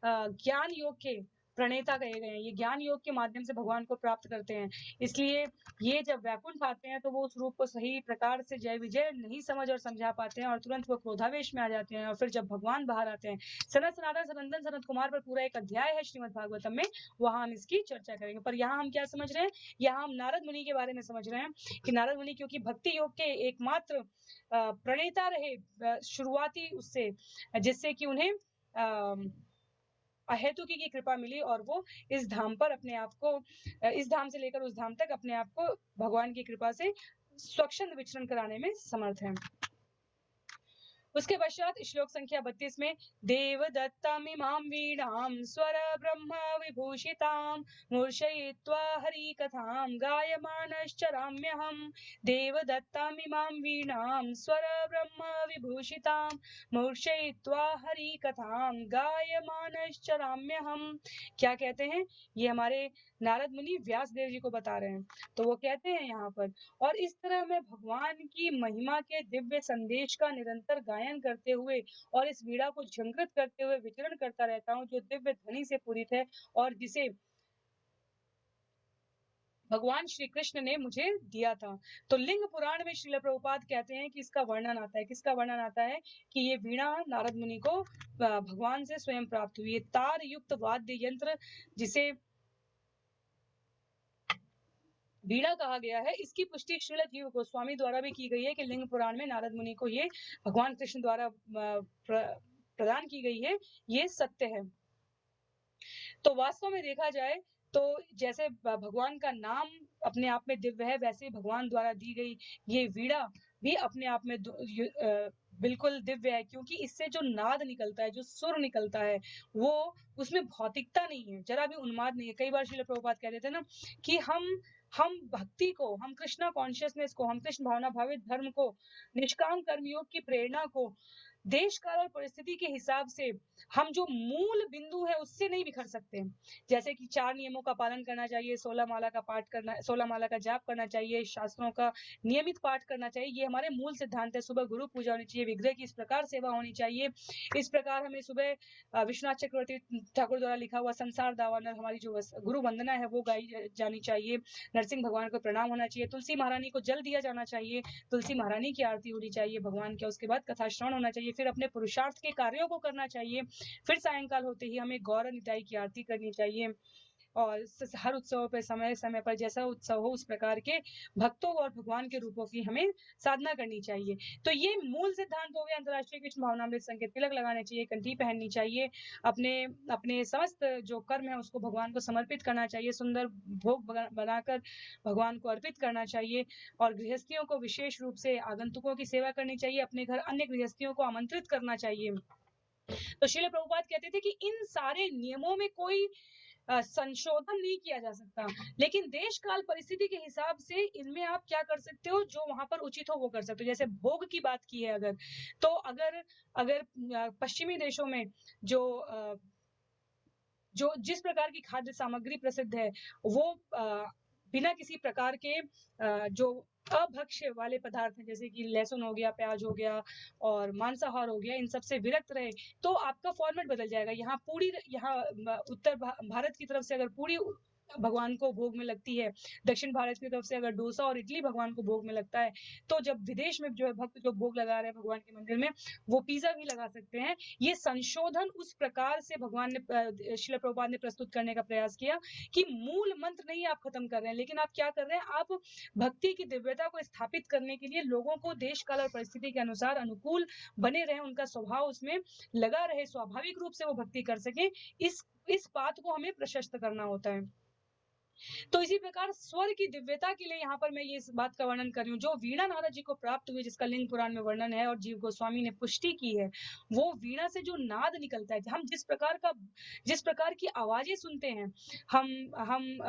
ज्ञान योग के प्रणेता कहे गए हैं। ये ज्ञान योग के माध्यम से भगवान को प्राप्त करते हैं, इसलिए ये जब वैकुंठ आते हैं तो वो उस रूप को सही प्रकार से जय विजय नहीं समझ और समझा पाते हैं और तुरंत वो क्रोधावेश में आ जाते हैं। और फिर जब भगवान बाहर आते हैं, सनातन सनत कुमार पर पूरा एक अध्याय है श्रीमद् भागवतम में, वहां हम इसकी चर्चा करेंगे। पर यहाँ हम क्या समझ रहे हैं, यहाँ हम नारद मुनि के बारे में समझ रहे हैं कि नारद मुनि क्योंकि भक्ति योग के एकमात्र प्रणेता रहे शुरुआती उससे, जिससे कि उन्हें अहेतुकी की कृपा मिली और वो इस धाम पर अपने आप को, इस धाम से लेकर उस धाम तक अपने आप को भगवान की कृपा से स्वच्छंद विचरण कराने में समर्थ हैं। उसके पश्चात श्लोक संख्या 32 में देवदत्तमिमां वीणां स्वर ब्रह्म विभूषितां मूर्छयित्वा हरि कथां गायमानश्चराम्यहम्। देवदत्तमिमां वीणां स्वर ब्रह्म विभूषितां मूर्छयित्वा हरि कथां गायमानश्चराम्यहम्। क्या कहते हैं, ये हमारे नारद मुनि व्यास देव जी को बता रहे हैं। तो वो कहते हैं यहाँ पर, और इस तरह मैं भगवान की महिमा के दिव्य संदेश का निरंतर गायन करते हुए और इस वीणा को झंकृत करते हुए विचरण करता रहता हूँ, जो दिव्य ध्वनि से पूरित है और जिसे भगवान श्री कृष्ण ने मुझे दिया था। तो लिंग पुराण में श्रील प्रभुपाद कहते हैं कि इसका वर्णन आता है, किसका वर्णन आता है कि ये वीणा नारद मुनि को भगवान से स्वयं प्राप्त हुई है। तार युक्त वाद्य यंत्र जिसे वीणा कहा गया है, इसकी पुष्टि श्रील जीव गोस्वामी द्वारा भी की गई है कि लिंग पुराण में नारद मुनि को ये भगवान कृष्ण द्वारा प्रदान की गई है, ये सत्य है। तो वास्तव में देखा जाए तो जैसे भगवान का नाम अपने आप में दिव्य है, वैसे ही भगवान द्वारा दी गई ये वीणा भी अपने आप में बिल्कुल दिव्य है, क्योंकि इससे जो नाद निकलता है, जो सुर निकलता है, वो उसमें भौतिकता नहीं है, जरा भी उन्माद नहीं है। कई बार श्रील प्रभुपाद कहते थे ना कि हम भक्ति को, हम कृष्णा कॉन्शियसनेस को, हम कृष्ण भावना भावित धर्म को, निष्काम कर्मयोग की प्रेरणा को देश काल और परिस्थिति के हिसाब से हम जो मूल बिंदु है उससे नहीं बिखर सकते। जैसे कि 4 नियमों का पालन करना चाहिए, 16 माला का पाठ करना, 16 माला का जाप करना चाहिए, शास्त्रों का नियमित पाठ करना चाहिए, ये हमारे मूल सिद्धांत है। सुबह गुरु पूजा होनी चाहिए, विग्रह की इस प्रकार सेवा होनी चाहिए, इस प्रकार हमें सुबह विश्वनाथ चक्रवर्ती ठाकुर द्वारा लिखा हुआ संसार दावानल हमारी जो गुरु वंदना है वो गाई जानी चाहिए, नरसिंह भगवान को प्रणाम होना चाहिए, तुलसी महारानी को जल दिया जाना चाहिए, तुलसी महारानी की आरती होनी चाहिए भगवान के, उसके बाद कथा श्रवण होना चाहिए, फिर अपने पुरुषार्थ के कार्यों को करना चाहिए, फिर सायंकाल होते ही हमें गौर निताई की आरती करनी चाहिए और हर उत्सव पर समय समय पर जैसा उत्सव हो उस प्रकार के भक्तों और भगवान के रूपों की हमें साधना करनी चाहिए। तो ये मूल सिद्धांत हो गया। अंतर्राष्ट्रीय कृष्ण भावनामृत संकेत तिलक लगाने चाहिए, कंठी पहननी चाहिए, अपने समस्त जो कर्म है उसको भगवान को समर्पित करना चाहिए, सुंदर भोग बनाकर भगवान को अर्पित करना चाहिए, और गृहस्थियों को विशेष रूप से आगंतुकों की सेवा करनी चाहिए, अपने घर अन्य गृहस्थियों को आमंत्रित करना चाहिए। तो श्रील प्रभुपाद कहते थे कि इन सारे नियमों में कोई संशोधन नहीं किया जा सकता, लेकिन देश काल परिस्थिति के हिसाब से इनमें आप क्या कर सकते हो, जो वहां पर उचित हो वो कर सकते हो। जैसे भोग की बात की है अगर, तो अगर पश्चिमी देशों में जो जिस प्रकार की खाद्य सामग्री प्रसिद्ध है, वो बिना किसी प्रकार के जो अभक्ष्य वाले पदार्थ हैं, जैसे कि लहसुन हो गया, प्याज हो गया और मांसाहार हो गया, इन सबसे विरक्त रहे, तो आपका फॉर्मेट बदल जाएगा। यहाँ उत्तर भारत की तरफ से अगर पूरी भगवान को भोग में लगती है। दक्षिण भारत की तरफ से अगर डोसा और इडली भगवान को भोग में लगता है, तो जब विदेश में जो है भक्त जो भोग लगा रहे हैं भगवान के मंदिर में, वो पिज़्ज़ा भी लगा सकते हैं। ये संशोधन उस प्रकार से भगवान ने श्रील प्रभुपाद ने प्रस्तुत करने का प्रयास किया कि मूल मंत्र नहीं आप खत्म कर रहे हैं, लेकिन आप क्या कर रहे हैं, आप भक्ति की दिव्यता को स्थापित करने के लिए लोगों को देश काल और परिस्थिति के अनुसार अनुकूल बने रहे, उनका स्वभाव उसमें लगा रहे, स्वाभाविक रूप से वो भक्ति कर सके, इस बात को हमें प्रशस्त करना होता है। तो इसी प्रकार स्वर की दिव्यता के लिए यहाँ पर मैं ये इस बात का वर्णन कर रही हूँ, जो वीणा नारद जी को प्राप्त हुई, जिसका लिंग पुराण में वर्णन है और जीव गोस्वामी ने पुष्टि की है, वो वीणा से जो नाद निकलता है, हम जिस प्रकार की आवाजें सुनते हैं, हम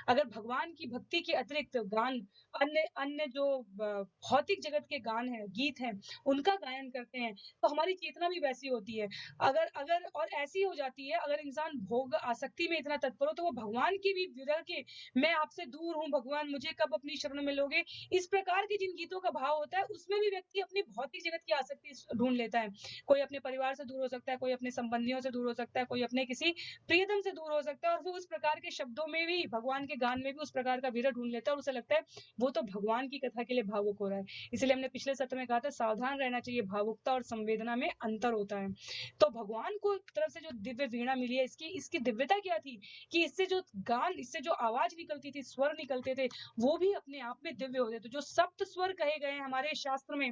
अगर भगवान की भक्ति के अतिरिक्त गान, अन्य अन्य जो भौतिक जगत के गान हैं, गीत हैं, उनका गायन करते हैं, तो हमारी चेतना भी वैसी होती है। अगर अगर और ऐसी हो जाती है, अगर इंसान भोग आसक्ति में इतना तत्पर हो, तो वो भगवान की भी विरह के, मैं आपसे दूर हूँ भगवान, मुझे कब अपनी शरण में लोगे, इस प्रकार के जिन गीतों का भाव होता है, उसमें भी व्यक्ति अपनी भौतिक जगत की आसक्ति ढूंढ लेता है। कोई अपने परिवार से दूर हो सकता है, कोई अपने संबंधियों से दूर हो सकता है, कोई अपने किसी प्रियतम से दूर हो सकता है, और वो उस प्रकार के शब्दों में भी, भगवान के गान में भी उस प्रकार का विरह ढूंढ लेता है, और उसे लगता है वो तो भगवान की कथा के लिए भावुक हो रहा है। इसलिए हमने पिछले सत्र में कहा था, सावधान रहना चाहिए, भावुकता और संवेदना में अंतर होता है। तो भगवान को तरफ से जो दिव्य वीणा मिली है, इसकी दिव्यता क्या थी कि इससे जो गान, इससे जो आवाज निकलती थी, स्वर निकलते थे, वो भी अपने आप में दिव्य होते थे। जो सप्त स्वर कहे गए हैं हमारे शास्त्र में,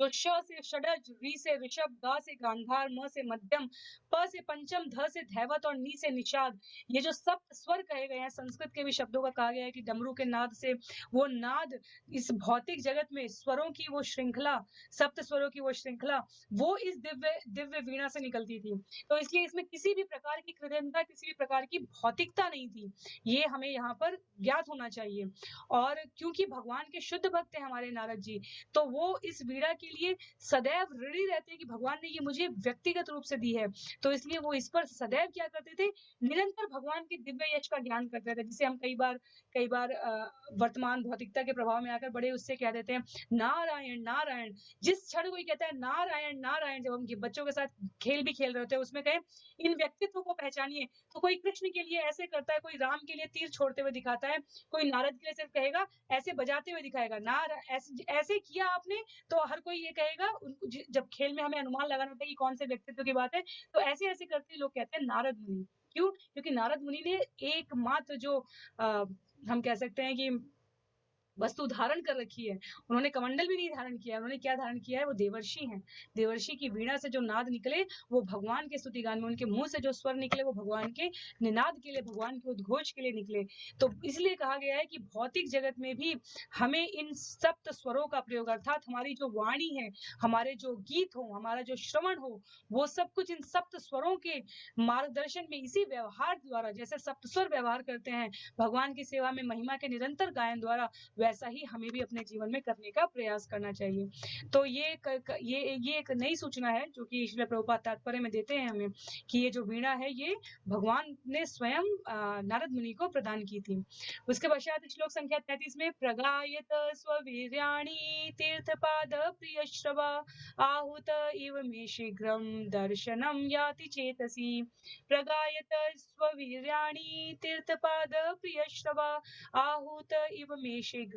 जो श से षडज, री से ऋषभ, गा से गांधार, म से मध्यम, प से पंचम, ध से धैवत और नी से निषाद, ये जो सप्त स्वर कहे गए हैं, संस्कृत के भी शब्दों का कहा गया है कि डमरू के नाद से वो नाद, इस भौतिक जगत में स्वरों की वो श्रृंखला, सप्त स्वरों की वो श्रृंखला, वो इस दिव्य दिव्य वीणा से निकलती थी। तो इसलिए इसमें किसी भी प्रकार की कृत्रिमता, किसी भी प्रकार की भौतिकता नहीं थी, ये हमें यहाँ पर ज्ञात होना चाहिए। और क्योंकि भगवान के शुद्ध भक्त हैं हमारे नारद जी, तो वो इस वीणा के लिए सदैव ऋणी रहते हैं कि भगवान ने ये मुझे व्यक्तिगत रूप से दी है, तो इसलिए वो इस पर सदैव क्या करते थे, निरंतर भगवान के दिव्य यश का ज्ञान करते थे, जिसे हम कई बार वर्तमान भौतिकता के प्रभाव में आकर बड़े उससे कह देते हैं नारायण नारायण। जिस क्षण कोई कहता है नारायण नारायण, जब हम बच्चों के साथ खेल भी खेल रहे होते हैं, उसमें कहें इन व्यक्तित्व को पहचानिए, तो कोई कृष्ण के लिए ऐसे करता है, कोई राम के लिए तीर छोड़ते हुए दिखाता है, कोई नारद के लिए सिर्फ कहेगा ऐसे बजाते हुए दिखाएगा, ऐसे किया आपने, तो हर कोई ये कहेगा, जब खेल में हमें अनुमान लगाना होता है कि कौन से व्यक्तित्व की बात है, तो ऐसे ऐसे करते लोग कहते हैं नारद मुनि। क्यों? क्योंकि नारद मुनि ने एकमात्र जो हम कह सकते हैं कि वस्तु धारण कर रखी है, उन्होंने कमंडल भी नहीं धारण किया, उन्होंने क्या धारण किया है, वो देवर्षि हैं। देवर्षि की वीणा से जो नाद निकले, वो भगवान के स्तुति गान में, उनके मुंह से जो स्वर निकले, वो भगवान के निनाद के लिए, भगवान के उद्घोष के लिए निकले। तो इसलिए कहा गया है कि भौतिक जगत में भी हमें इन सप्त स्वरों का प्रयोग, अर्थात हमारी जो वाणी है, हमारे जो गीत हो, हमारा जो श्रवण हो, वो सब कुछ इन सप्त स्वरों के मार्गदर्शन में, इसी व्यवहार द्वारा, जैसे सप्त स्वर व्यवहार करते हैं भगवान की सेवा में महिमा के निरंतर गायन द्वारा, वैसा ही हमें भी अपने जीवन में करने का प्रयास करना चाहिए। तो ये एक नई सूचना है जो कि श्रील प्रभुपाद तात्पर्य में देते हैं हमें, कि ये जो वीणा है, ये भगवान ने स्वयं नारद मुनि को प्रदान की थी। उसके पश्चात श्लोक संख्या 33 में, प्रगायत स्ववीर्याणि तीर्थपाद प्रियश्रवा आहुत इव मे शीघ्रम दर्शनम याति चेतसी। प्रगायत स्ववीर्याणि तीर्थपाद प्रियश्रवा आहुत इव मे शीघ्रम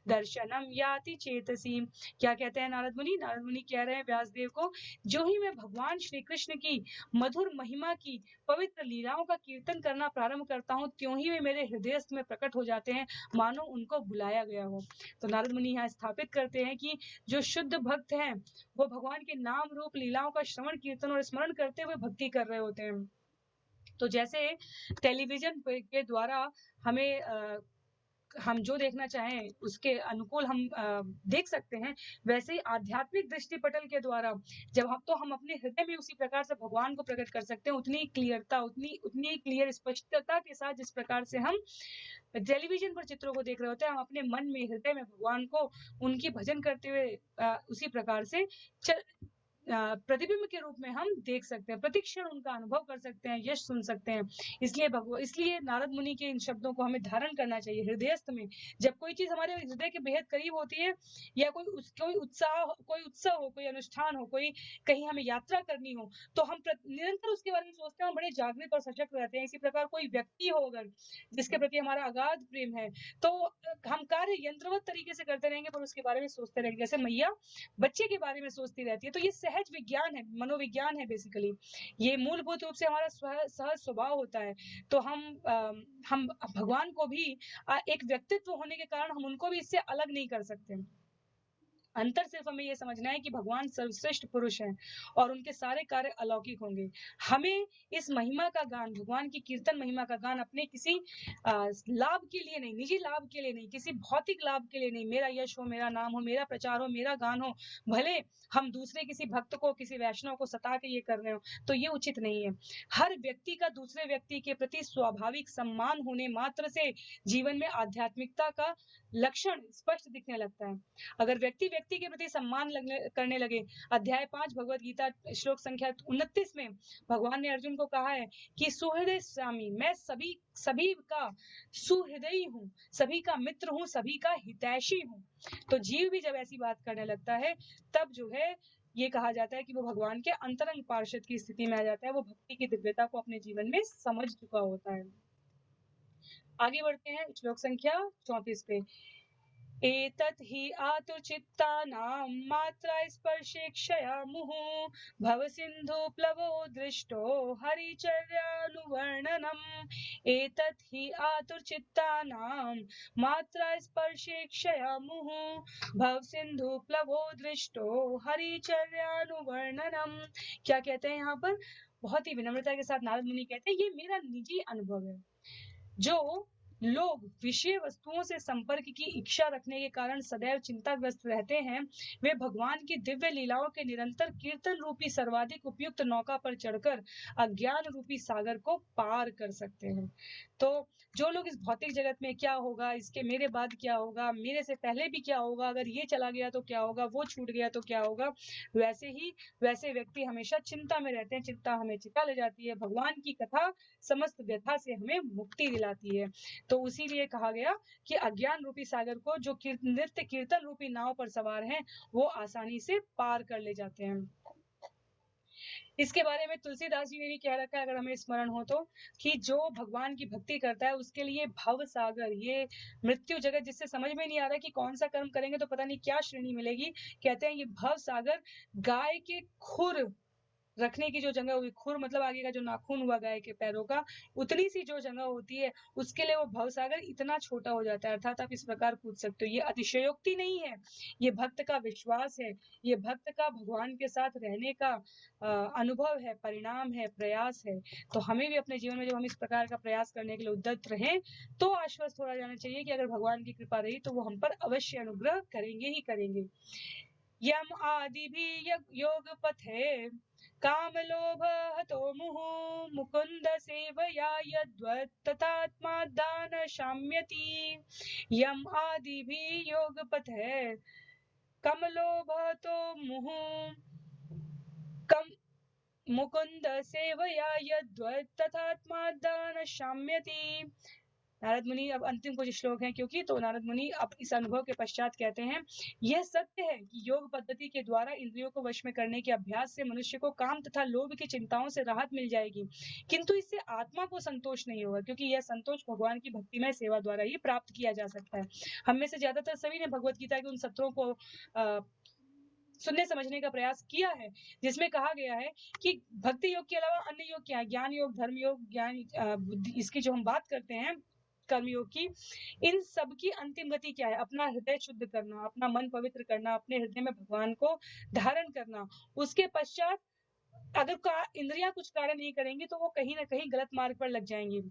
दर्शनम याति चेतसी। क्या कहते हैं नारद मुनि? नारद मुनि कह रहे हैं व्यासदेव को, जो ही मैं भगवान श्री कृष्ण की मधुर महिमा की पवित्र लीलाओं का कीर्तन करना प्रारंभ करता हूँ, त्यों ही वे मेरे हृदयस्थ में प्रकट हो जाते हैं, मानो उनको बुलाया गया हो। तो नारद मुनि यहाँ स्थापित करते हैं कि जो शुद्ध भक्त हैं, वो भगवान के नाम रूप लीलाओं का श्रवण कीर्तन और स्मरण करते हुए भक्ति कर रहे होते हैं। तो जैसे टेलीविजन के द्वारा हमें हम जो देखना चाहें उसके अनुकूल हम देख सकते हैं, वैसे ही आध्यात्मिक दृष्टिपटल के द्वारा जब हम अपने हृदय में उसी प्रकार से भगवान को प्रकट कर सकते हैं, उतनी क्लियरता, उतनी क्लियर स्पष्टता के साथ जिस प्रकार से हम टेलीविजन पर चित्रों को देख रहे होते हैं, हम अपने मन में, हृदय में भगवान को, उनकी भजन करते हुए उसी प्रकार से प्रतिबिंब के रूप में हम देख सकते हैं, प्रतिक्षण उनका अनुभव कर सकते हैं, यश सुन सकते हैं। इसलिए नारद मुनि के इन शब्दों को हमें धारण करना चाहिए हृदयस्थ में। जब कोई चीज हमारे हृदय के बेहद करीब होती है, या कोई उत्सव हो, कोई अनुष्ठान हो, कोई कहीं हमें यात्रा करनी हो, तो हम निरंतर उसके बारे में सोचते हैं और बड़े जागृत और सजग रहते हैं। इसी प्रकार कोई व्यक्ति हो अगर जिसके प्रति हमारा अगाध प्रेम है, तो हम कार्य यंत्रवत तरीके से करते रहेंगे, पर उसके बारे में सोचते रहेंगे। जैसे मैया बच्चे के बारे में सोचती रहती है, तो ये सहज विज्ञान है, मनोविज्ञान है बेसिकली। ये मूलभूत रूप से हमारा सहज स्वभाव होता है। तो हम भगवान को भी एक व्यक्तित्व होने के कारण हम उनको भी इससे अलग नहीं कर सकते। अंतर सिर्फ हमें ये समझना है कि भगवान सर्वश्रेष्ठ पुरुष हैं और उनके सारे कार्य अलौकिक होंगे। हमें इस महिमा का गान, भगवान की कीर्तन महिमा का गान अपने किसी लाभ के लिए नहीं, निजी लाभ के लिए नहीं, किसी भौतिक लाभ के लिए नहीं, मेरा यश हो, मेरा नाम हो, मेरा प्रचार हो, मेरा गान हो, भले हम दूसरे किसी भक्त को, किसी वैष्णव को सता के ये कर रहे हो, तो ये उचित नहीं है। हर व्यक्ति का दूसरे व्यक्ति के प्रति स्वाभाविक सम्मान होने मात्र से जीवन में आध्यात्मिकता का लक्षण स्पष्ट दिखने लगता है। अगर व्यक्ति व्यक्ति के प्रति सम्मान करने लगे, अध्याय 5 भगवत गीता श्लोक संख्या 29 में भगवान ने अर्जुन को कहा है कि सुहृदय स्वामी, मैं सभी का सुहृदयी हूँ, सभी का मित्र हूँ, सभी का हितैषी हूँ। तो जीव भी जब ऐसी बात करने लगता है, तब जो है ये कहा जाता है कि वो भगवान के अंतरंग पार्षद की स्थिति में आ जाता है, वो भक्ति की दिव्यता को अपने जीवन में समझ चुका होता है। आगे बढ़ते हैं श्लोक संख्या 34 पे। एतत् हि आतुरचित्तानां मात्रा स्पर्शेक्षया मुहुः भवसिन्धु प्लवो दृष्टो हरिचर्यानुवर्णनम्। एतत् हि आतुरचित्तानां मात्रा स्पर्शेक्षया मुहुः भवसिन्धु प्लवो दृष्टो हरिचर्यानुवर्णनम्। क्या कहते हैं यहाँ पर? बहुत ही विनम्रता के साथ नारद मुनि कहते हैं, ये मेरा निजी अनुभव है। जो लोग विषय वस्तुओं से संपर्क की इच्छा रखने के कारण सदैव चिंताग्रस्त रहते हैं, वे भगवान की दिव्य लीलाओं के निरंतर कीर्तन रूपी सर्वाधिक उपयुक्त नौका पर चढ़कर अज्ञान रूपी सागर को पार कर सकते हैं। तो जो लोग इस भौतिक जगत में क्या होगा, इसके मेरे बाद क्या होगा, मेरे से पहले भी क्या होगा, अगर ये चला गया तो क्या होगा, वो छूट गया तो क्या होगा, वैसे व्यक्ति हमेशा चिंता में रहते हैं। चिंता हमें चिता ले जाती है। भगवान की कथा समस्त व्यथा से हमें मुक्ति दिलाती है। तो उसीलिए कहा गया कि अज्ञान रूपी सागर को जो नित्य कीर्तन रूपी नाव पर सवार हैं, वो आसानी से पार कर ले जाते हैं। इसके बारे में तुलसीदास जी ने भी कह रखा है, अगर हमें स्मरण हो तो, कि जो भगवान की भक्ति करता है उसके लिए भव सागर, ये मृत्यु जगत जिससे समझ में नहीं आ रहा कि कौन सा कर्म करेंगे तो पता नहीं क्या श्रेणी मिलेगी, कहते हैं ये भव सागर गाय के खुर रखने की जो जगह हुई, खुर मतलब आगे का जो नाखून हुआ गाय के पैरों का, उतनी सी जो जगह होती है, उसके लिए वो भवसागर इतना छोटा हो जाता है। अर्थात आप इस प्रकार पूछ सकते हो, ये अतिशयोक्ति नहीं है, ये भक्त का विश्वास है, ये भक्त का भगवान के साथ रहने का अनुभव है, परिणाम है, प्रयास है। तो हमें भी अपने जीवन में जब हम इस प्रकार का प्रयास करने के लिए उद्यत रहें, तो आश्वस्त हो जाना चाहिए कि अगर भगवान की कृपा रही तो वो हम पर अवश्य अनुग्रह करेंगे ही करेंगे। यम आदि भी योग पथे काम लोभ हतो मुहुः मुकुंद सेवया यद्वत् तथात्मा दान शाम्यति। यम आदि भी योग पथे कम लोभ हतो मुहुः कम मुकुंद सेवया यद्वत् तथात्मा दान शाम्यति। नारद मुनि अब अंतिम कुछ श्लोक हैं क्योंकि, तो नारद मुनि अब इस अनुभव के पश्चात कहते हैं, यह सत्य है कि योग पद्धति के द्वारा इंद्रियों को वश में करने के अभ्यास से मनुष्य को काम तथा लोभ की चिंताओं से राहत मिल जाएगी, किंतु इससे आत्मा को संतोष नहीं होगा, क्योंकि यह संतोष भगवान की भक्तिमय सेवा द्वारा ही प्राप्त किया जा सकता है। हम में से ज्यादातर सभी ने भगवत गीता के उन सत्रों को सुनने समझने का प्रयास किया है, जिसमें कहा गया है कि भक्ति योग के अलावा अन्य योग क्या है, ज्ञान योग, धर्म योग, बुद्धि, इसकी जो हम बात करते हैं कर्मयोग की, इन सब की अंतिम गति क्या है? अपना हृदय शुद्ध करना, अपना मन पवित्र करना, अपने हृदय में भगवान को धारण करना। उसके पश्चात अगर इंद्रियां कुछ कार्य नहीं करेंगी तो वो कहीं ना कहीं गलत मार्ग पर लग जाएंगी।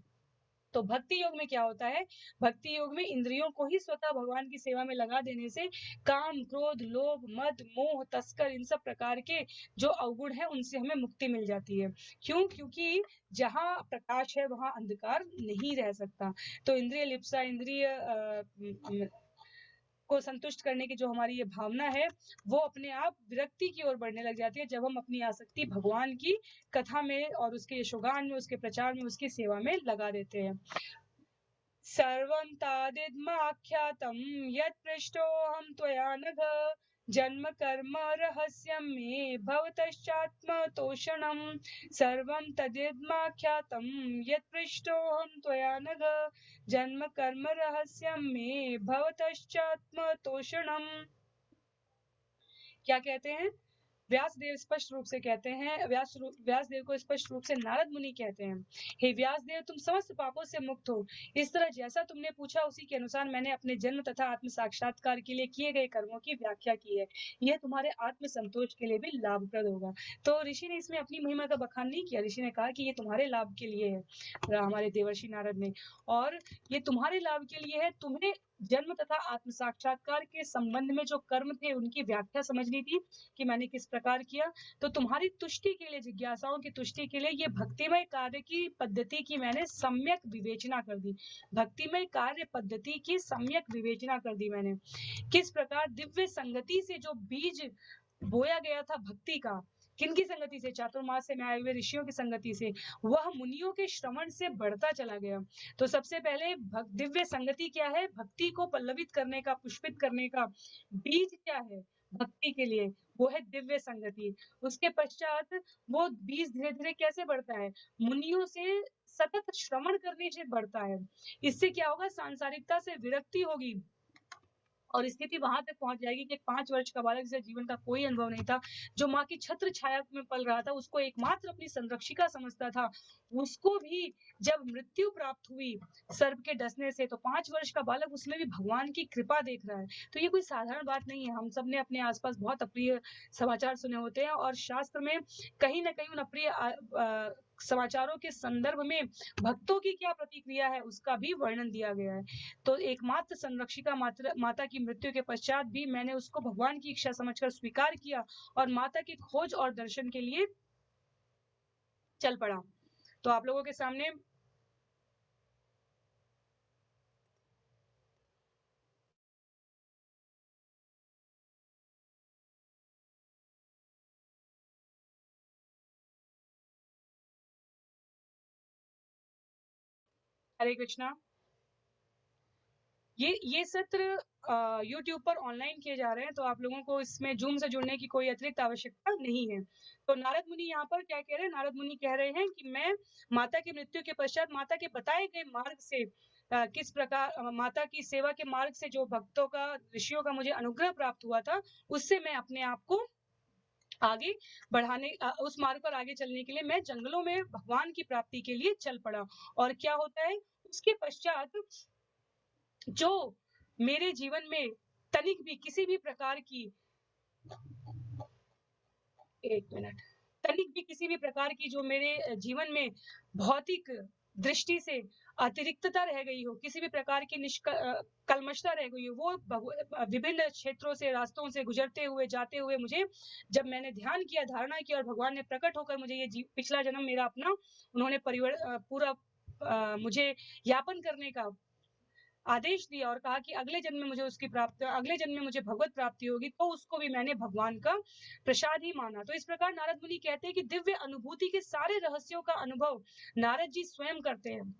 तो भक्ति योग में क्या होता है? भक्ति योग में इंद्रियों को ही स्वतः भगवान की सेवा में लगा देने से काम, क्रोध, लोभ, मद, मोह, तस्कर, इन सब प्रकार के जो अवगुण है उनसे हमें मुक्ति मिल जाती है। क्यों? क्योंकि जहाँ प्रकाश है वहां अंधकार नहीं रह सकता। तो इंद्रिय लिप्सा, इंद्रिय को संतुष्ट करने की जो हमारी ये भावना है, वो अपने आप विरक्ति की ओर बढ़ने लग जाती है जब हम अपनी आसक्ति भगवान की कथा में और उसके यशोगान में, उसके प्रचार में, उसकी सेवा में लगा देते हैं। सर्वं तादिदमाख्यातं यत्पृष्टोऽहं त्वया नघ जन्म कर्म रहस्यं मे भवतश्चात्मतोषणम् सर्वं तदिदमाख्यातं यत्पृष्टोऽहं त्वया नघ जन्म कर्म रहस्यं मे भवतश्चात्मतोषणम्। क्या कहते हैं? व्यासदेव स्पष्ट रूप से कहते हैं, व्यासदेव को स्पष्ट रूप से नारद मुनि कहते हैं, हे व्यासदेव, तुम समस्त पापों से मुक्त हो। इस तरह जैसा तुमने पूछा उसी के अनुसार मैंने अपने जन्म तथा आत्म साक्षात्कार के लिए किए गए कर्मों की व्याख्या की है। यह तुम्हारे आत्म संतोष के लिए भी लाभप्रद होगा। तो ऋषि ने इसमें अपनी महिमा का बखान नहीं किया। ऋषि ने कहा कि ये तुम्हारे लाभ के लिए है, हमारे देवर्षि नारद ने, और ये तुम्हारे लाभ के लिए है। तुम्हें जन्म तथा आत्म साक्षात्कार के संबंध में जो कर्म थे उनकी व्याख्या समझनी थी कि मैंने किस प्रकार किया। तो तुम्हारी तुष्टि के लिए, जिज्ञासाओं की तुष्टि के लिए ये भक्तिमय कार्य की पद्धति की मैंने सम्यक विवेचना कर दी। भक्तिमय कार्य पद्धति की सम्यक विवेचना कर दी मैंने। किस प्रकार दिव्य संगति से जो बीज बोया गया था भक्ति का, किनकी संगति से? चातुर्मास से में आए हुए ऋषियों की संगति से, वह मुनियों के श्रवण से बढ़ता चला गया। तो सबसे पहले दिव्य संगति क्या है? भक्ति को पल्लवित करने का, पुष्पित करने का बीज क्या है भक्ति के लिए? वो है दिव्य संगति। उसके पश्चात वो बीज धीरे धीरे कैसे बढ़ता है? मुनियों से सतत श्रवण करने से बढ़ता है। इससे क्या होगा? सांसारिकता से विरक्ति होगी और स्थिति वहां तक पहुंच जाएगी कि 5 वर्ष का बालक जिसे जीवन का कोई अनुभव नहीं था, जो माँ की छत्र छाया में पल रहा था, उसको एकमात्र अपनी संरक्षिका समझता था, उसको भी जब मृत्यु प्राप्त हुई सर्प के डसने से, तो 5 वर्ष का बालक उसमें भी भगवान की कृपा देख रहा है। तो ये कोई साधारण बात नहीं है। हम सब ने अपने आसपास बहुत अप्रिय समाचार सुने होते हैं और शास्त्र में कहीं ना कहीं उन अप्रिय समाचारों के संदर्भ में भक्तों की क्या प्रतिक्रिया है उसका भी वर्णन दिया गया है। तो एकमात्र संरक्षिका माता की मृत्यु के पश्चात भी मैंने उसको भगवान की इच्छा समझकर स्वीकार किया और माता की खोज और दर्शन के लिए चल पड़ा। तो आप लोगों के सामने हरे कृष्णा, ये सत्र YouTube पर ऑनलाइन किए जा रहे हैं, तो आप लोगों को इसमें जूम से जुड़ने की कोई अतिरिक्त आवश्यकता नहीं है। तो नारद मुनि यहाँ पर क्या कह रहे हैं? नारद मुनि कह रहे हैं कि मैं माता की मृत्यु के पश्चात माता के बताए गए मार्ग से किस प्रकार माता की सेवा के मार्ग से जो भक्तों का, ऋषियों का मुझे अनुग्रह प्राप्त हुआ था, उससे मैं अपने आप को आगे बढ़ाने, उस मार्ग पर आगे चलने के लिए मैं जंगलों में भगवान की प्राप्ति के लिए चल पड़ा। और क्या होता है उसके पश्चात? जो मेरे जीवन में तनिक भी किसी भी प्रकार की, एक मिनट, तनिक भी किसी भी प्रकार की जो मेरे जीवन में भौतिक दृष्टि से अतिरिक्तता रह गई हो, किसी भी प्रकार की कलमशता रह गई हो, वो विभिन्न क्षेत्रों से, रास्तों से गुजरते हुए, जाते हुए मुझे जब मैंने ध्यान किया, धारणा की और भगवान ने प्रकट होकर मुझे ये पिछला जन्म मेरा अपना उन्होंने पूरा मुझे यापन करने का आदेश दिया और कहा कि अगले जन्म में मुझे उसकी प्राप्ति, अगले जन्म में मुझे भगवत प्राप्ति होगी, तो उसको भी मैंने भगवान का प्रसाद ही माना। तो इस प्रकार नारद मुनि कहते हैं कि दिव्य अनुभूति के सारे रहस्यों का अनुभव नारद जी स्वयं करते हैं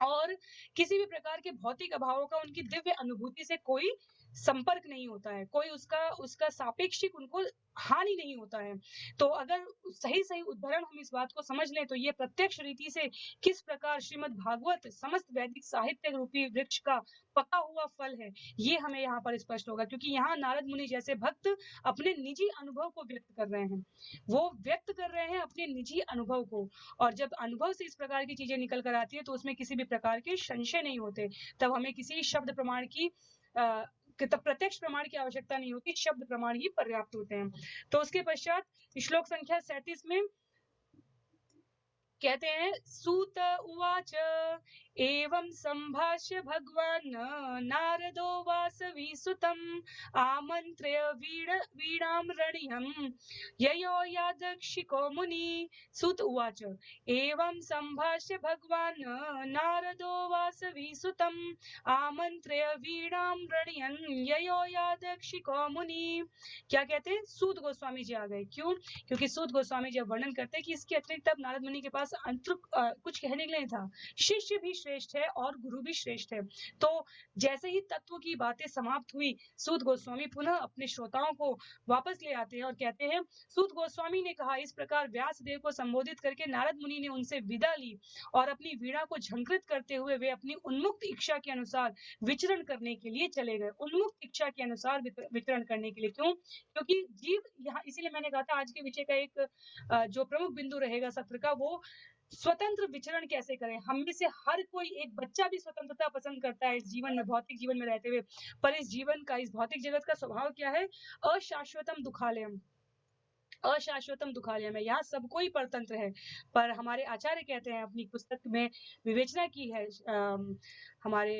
और किसी भी प्रकार के भौतिक अभावों का उनकी दिव्य अनुभूति से कोई संपर्क नहीं होता है, कोई उसका सापेक्षिक उनको हानि नहीं होता है। तो अगर सही सही उदाहरण हम इस बात को समझ लें तो ये प्रत्यक्ष रीति से किस प्रकार श्रीमद् भागवत समस्त वैदिक साहित्य रूपी वृक्ष का पका हुआ फल है, ये हमें यहाँ पर स्पष्ट होगा। क्योंकि यहाँ नारद मुनि जैसे भक्त अपने निजी अनुभव को व्यक्त कर रहे हैं, वो व्यक्त कर रहे हैं अपने निजी अनुभव को, और जब अनुभव से इस प्रकार की चीजें निकल कर आती है तो उसमें किसी भी प्रकार के संशय नहीं होते। तब हमें किसी शब्द प्रमाण की तब प्रत्यक्ष प्रमाण की आवश्यकता नहीं होती, शब्द प्रमाण ही पर्याप्त होते हैं। तो उसके पश्चात श्लोक संख्या 37 में कहते हैं सूत उवाच एवं संभाष्य भगवान नारदो वासवी सुतम आमंत्र्य वीणां रणियं ययो यादक्षिको मुनि। सुत उवाच एवं संभाष्य भगवान नारदो वासवी सुतम आमंत्र्य वीणां रणियं ययो यादक्षिको मुनि। क्या कहते हैं? सूत गोस्वामी जी आ गए। क्यों? क्योंकि सूत गोस्वामी जी वर्णन करते हैं कि इसके अतिरिक्त अब नारद मुनि के पास कुछ कहने के लिए नहीं था। शिष्य भी श्रेष्ठ है और गुरु भी श्रेष्ठ है। तो जैसे ही तत्व की बातें समाप्त हुई, सूत गोस्वामी पुनः अपने श्रोताओं को वापस ले आते हैं और कहते हैं, सूत गोस्वामी ने कहा, इस प्रकार व्यास देव को संबोधित करके नारद मुनि ने उनसे विदा ली और अपनी वीणा को झंकृत करते हुए वे अपनी उन्मुक्त इच्छा के अनुसार विचरण करने के लिए चले गए। उन्मुक्त इच्छा के अनुसार विचरण करने के लिए। क्यों? क्योंकि जीव यहाँ, इसीलिए मैंने कहा था आज के विषय का एक जो प्रमुख बिंदु रहेगा सत्र का, वो स्वतंत्र विचरण कैसे करें। हम में से हर कोई, एक बच्चा भी स्वतंत्रता पसंद करता है इस जीवन में, भौतिक जीवन में रहते हुए, पर इस जीवन का, इस भौतिक जगत का स्वभाव क्या है? अशाश्वतम दुखालयम, अशाश्वतम दुखालय में। यहाँ सब कोई परतंत्र है, पर हमारे आचार्य कहते हैं, अपनी पुस्तक में विवेचना की है, हमारे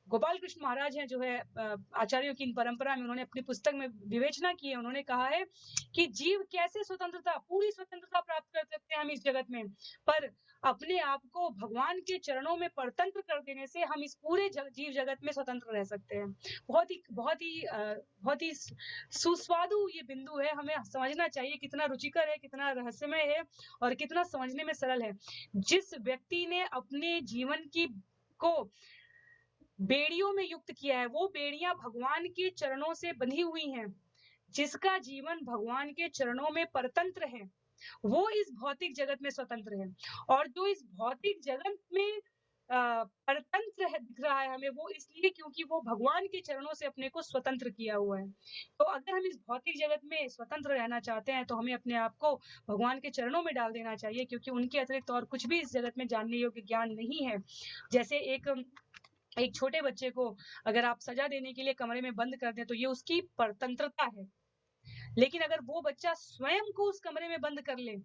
गोपाल कृष्ण महाराज हैं जो है आचार्यों की इन परंपरा में, उन्होंने अपनी पुस्तक में विवेचना की है। उन्होंने कहा है कि जीव कैसे स्वतंत्रता, पूरी स्वतंत्रता प्राप्त कर सकते हैं हम इस जगत में, पर अपने आप को भगवान के चरणों में परतंत्र कर देने से हम इस पूरे जीव जगत में स्वतंत्र रह सकते हैं। बहुत ही सुस्वादु ये बिंदु है, हमें समझना चाहिए। कितना रुचिकर है, कितना रहस्यमय है और कितना समझने में सरल है। जिस व्यक्ति ने अपने जीवन को बेड़ियों में युक्त किया है, वो बेड़ियां भगवान के चरणों से बंधी हुई हैं। जिसका जीवन भगवान के चरणों में परतंत्र है, वो इस भौतिक जगत में स्वतंत्र है। और जो इस भौतिक जगत में परतंत्र है दिख रहा है हमें, वो इसलिए क्योंकि वो भगवान के चरणों से अपने को स्वतंत्र किया हुआ है। तो अगर हम इस भौतिक जगत में स्वतंत्र रहना चाहते हैं, तो हमें अपने आप को भगवान के चरणों में डाल देना चाहिए, क्योंकि उनके अतिरिक्त और कुछ भी इस जगत में जानने योग्य ज्ञान नहीं है। जैसे एक छोटे बच्चे को अगर आप सजा देने के लिए कमरे में बंद कर दें, तो ये उसकी परतंत्रता है। लेकिन अगर वो बच्चा स्वयं को उस कमरे में बंद कर ले,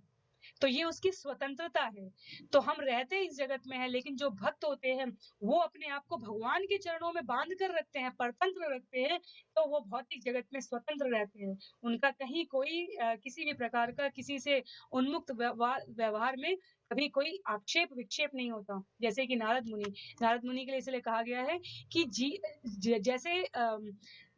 तो ये उसकी स्वतंत्रता है। तो हम रहते इस जगत में है, लेकिन जो भक्त होते हैं वो अपने आप को भगवान के चरणों में बांध कर रखते हैं, परतंत्र रखते हैं, तो वो भौतिक जगत में स्वतंत्र रहते हैं। उनका कहीं कोई किसी भी प्रकार का किसी से उन्मुक्त व्यवहार में कभी कोई आक्षेप विक्षेप नहीं होता। जैसे कि नारद मुनि के लिए इसलिए कहा गया है कि जैसे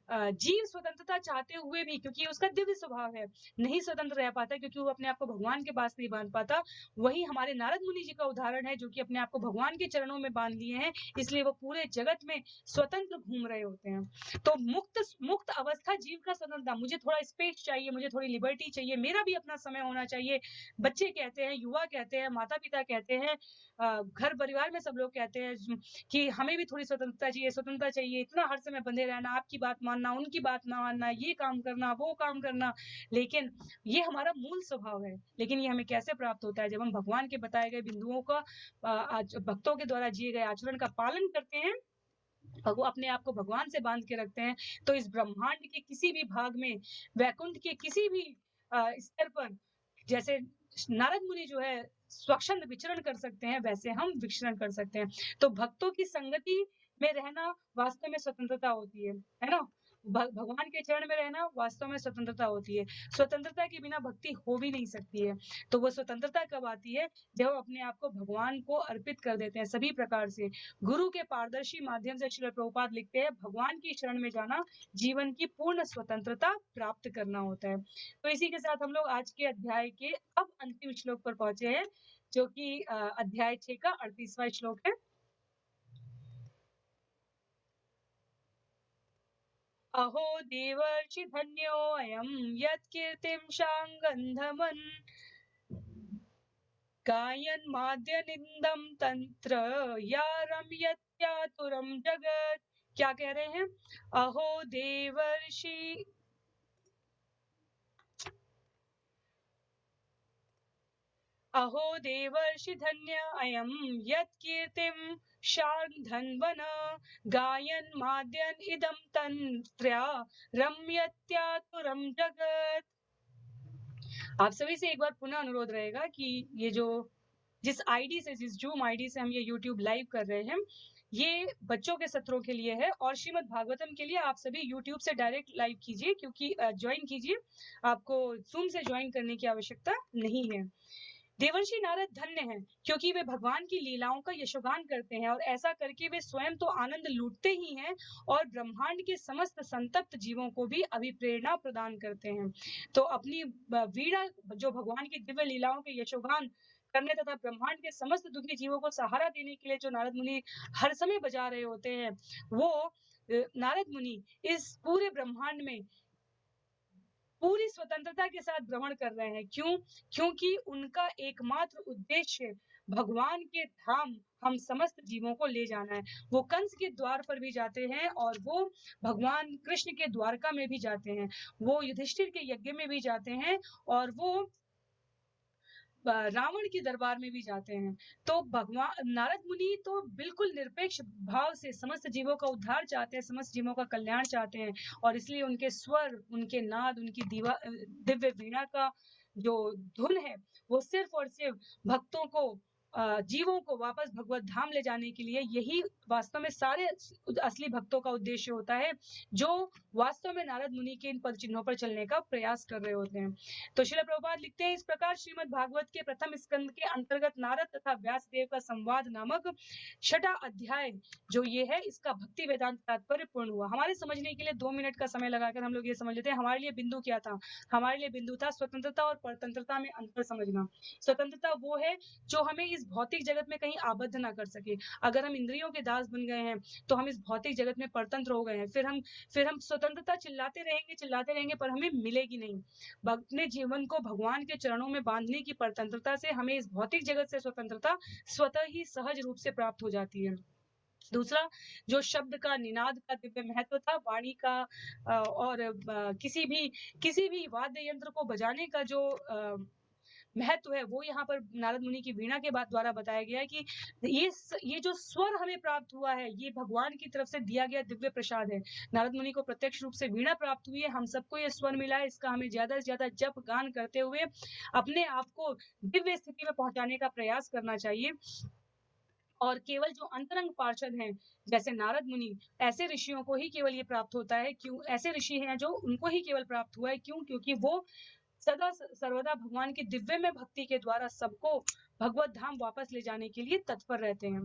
जीव स्वतंत्रता चाहते हुए भी, क्योंकि उसका दिव्य स्वभाव है, नहीं स्वतंत्र रह पाता, क्योंकि वो अपने आप को भगवान के पास नहीं बांध पाता। वही हमारे नारद मुनि जी का उदाहरण है, जो कि अपने आप को भगवान के चरणों में बांध लिए हैं, इसलिए वो पूरे जगत में स्वतंत्र घूम रहे होते हैं। तो मुक्त अवस्था जीव का स्वतंत्रता, मुझे थोड़ा स्पेस चाहिए, मुझे थोड़ी लिबर्टी चाहिए, मेरा भी अपना समय होना चाहिए। बच्चे कहते हैं, युवा कहते हैं, माता पिता कहते हैं, घर परिवार में सब लोग कहते हैं कि हमें भी थोड़ी स्वतंत्रता चाहिए, इतना हर समय बंधे रहना, आपकी बात मानना, उनकी बात ना मानना, ये काम करना, वो काम करना। लेकिन ये हमारा मूल स्वभाव है। लेकिन ये हमें कैसे प्राप्त होता है? जब हम भगवान के बताए गए बिंदुओं का, भक्तों के द्वारा जिए गए आचरण का पालन करते हैं, वो अपने आप को भगवान से बांध के रखते हैं, तो इस ब्रह्मांड के किसी भी भाग में, वैकुंठ के किसी भी स्तर पर, जैसे नारद मुनि जो है स्वच्छंद विचरण कर सकते हैं, वैसे हम विचरण कर सकते हैं। तो भक्तों की संगति में रहना वास्तव में स्वतंत्रता होती है ना? भगवान के चरण में रहना वास्तव में स्वतंत्रता होती है। स्वतंत्रता के बिना भक्ति हो भी नहीं सकती है। तो वो स्वतंत्रता कब आती है? जब हम अपने आप को भगवान को अर्पित कर देते हैं सभी प्रकार से। गुरु के पारदर्शी माध्यम से श्रील प्रभुपाद लिखते हैं, भगवान की शरण में जाना जीवन की पूर्ण स्वतंत्रता प्राप्त करना होता है। तो इसी के साथ हम लोग आज के अध्याय के अब अंतिम श्लोक पर पहुंचे हैं, जो कि अध्याय 6 का 38वां श्लोक है। अहो देवर्षि धन्योऽयं यत्कीर्तिं शाङ्गन्धमन् गायन् माद्यनिन्दं तंत्र या रम्यत्यातुरं जगत्। क्या कह रहे हैं? अहो देवर्षि धन्य अयं यत्कीर्तिं शार्धन्वन गायन् माद्यन् इदं तंत्र्या रम्यत्यातुरं जगत्। आप सभी से एक बार पुनः अनुरोध रहेगा कि ये जो जिस आईडी से, जिस जूम आईडी से हम ये यूट्यूब लाइव कर रहे हैं, ये बच्चों के सत्रों के लिए है और श्रीमद् भागवतम के लिए आप सभी यूट्यूब से डायरेक्ट लाइव कीजिए, क्योंकि ज्वाइन कीजिए, आपको जूम से ज्वाइन करने की आवश्यकता नहीं है। देवर्षि नारद धन्य हैं, क्योंकि वे भगवान की लीलाओं का यशोगान करते हैं और ऐसा करके वे स्वयं तो आनंद लूटते ही हैं और ब्रह्मांड के समस्त संतप्त जीवों को भी अभिप्रेरणा प्रदान करते हैं। तो अपनी वीणा, जो भगवान की दिव्य लीलाओं के यशोगान करने तथा ब्रह्मांड के समस्त दुखी जीवों को सहारा देने के लिए जो नारद मुनि हर समय बजा रहे होते हैं, वो नारद मुनि इस पूरे ब्रह्मांड में पूरी स्वतंत्रता के साथ भ्रमण कर रहे हैं। क्यों? क्योंकि उनका एकमात्र उद्देश्य भगवान के धाम हम समस्त जीवों को ले जाना है। वो कंस के द्वार पर भी जाते हैं और वो भगवान कृष्ण के द्वारका में भी जाते हैं, वो युधिष्ठिर के यज्ञ में भी जाते हैं और वो रावण के दरबार में भी जाते हैं। तो भगवान नारद मुनि तो बिल्कुल निरपेक्ष भाव से समस्त जीवों का उद्धार चाहते हैं, समस्त जीवों का कल्याण चाहते हैं और इसलिए उनके स्वर, उनके नाद, उनकी दिव्य वीणा का जो धुन है, वो सिर्फ और सिर्फ भक्तों को, जीवों को वापस भगवत धाम ले जाने के लिए, यही वास्तव में सारे असली भक्तों का उद्देश्य होता है, जो वास्तव में नारद मुनि के इन पद चिन्हों पर चलने का प्रयास कर रहे होते हैं। तो श्रील प्रभुपाद लिखते हैं, इस प्रकार श्रीमद् भागवत के प्रथम स्कंद के अंतर्गत नारद तथा व्यासदेव का संवाद नामक छठा अध्याय जो ये है, इसका भक्ति वेदांत तात्पर्य पूर्ण हुआ। हमारे समझने के लिए 2 मिनट का समय लगाकर हम लोग ये समझ लेते हैं, हमारे लिए बिंदु क्या था। हमारे लिए बिंदु था स्वतंत्रता और परतंत्रता में अंतर समझना। स्वतंत्रता वो है जो हमें इस भौतिक जगत में कहीं आबद्ध ना कर सके। अगर हम इंद्रियों के दास बन गए हैं तो हम इस भौतिक जगत में परतंत्र हो गए हैं, फिर हम स्वतंत्रता चिल्लाते रहेंगे पर हमें मिलेगी नहीं। अपने जीवन को भगवान के चरणों में बांधने की परतंत्रता से हमें इस भौतिक जगत से स्वतंत्रता स्वतः ही सहज रूप से प्राप्त हो जाती है। दूसरा, जो शब्द का, निनाद का दिव्य महत्व था, वाणी का और किसी भी वाद्य यंत्र को बजाने का जो महत्व है, वो यहाँ पर नारद मुनि की वीणा के द्वारा बताया गया है कि ये जो स्वर हमें प्राप्त हुआ है, ये भगवान की तरफ से दिया गया दिव्य प्रसाद है। नारद मुनि को प्रत्यक्ष रूप से वीणा प्राप्त हुई है, हम सबको ये स्वर मिला है, इसका हमें ज्यादा से ज्यादा जप गान करते हुए अपने आप को दिव्य स्थिति में पहुंचाने का प्रयास करना चाहिए। और केवल जो अंतरंग पार्षद हैं, जैसे नारद मुनि, ऐसे ऋषियों को ही केवल ये प्राप्त होता है। क्यों? ऐसे ऋषि हैं जो उनको ही केवल प्राप्त हुआ है। क्यों? क्योंकि वो सदा सर्वदा भगवान की दिव्य में भक्ति के द्वारा सबको भगवत धाम वापस ले जाने के लिए तत्पर रहते हैं।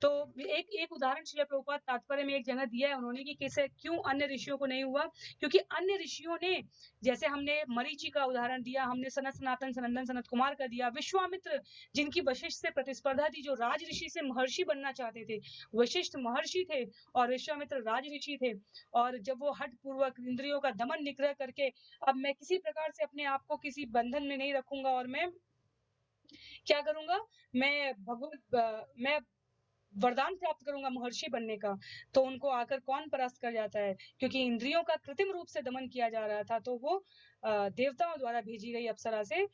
तो एक उदाहरण श्रील प्रभुपाद तात्पर्य में एक जगह दिया है उन्होंने कि कैसे, क्यों अन्य ऋषियों को नहीं हुआ। क्योंकि अन्य ऋषियों ने, जैसे हमने मरीचि का उदाहरण दिया, हमने सनत सनातन सनंदन सनत कुमार का दिया, विश्वामित्र जिनकी वशिष्ठ से प्रतिस्पर्धा थी, जो राज ऋषि से महर्षि बनना चाहते थे। वशिष्ठ महर्षि थे और विश्वामित्र राज ऋषि थे, और जब वो हठ पूर्वक इंद्रियों का दमन निग्रह करके, अब मैं किसी प्रकार से अपने आप को किसी बंधन में नहीं रखूंगा और मैं क्या करूंगा, मैं वरदान प्राप्त करूंगा महर्षि बनने का, तो उनको आकर कौन परास्त कर जाता है। क्योंकि इंद्रियों का कृत्रिम रूप से दमन किया जा रहा था, तो वो देवताओं द्वारा भेजी गई अप्सरा से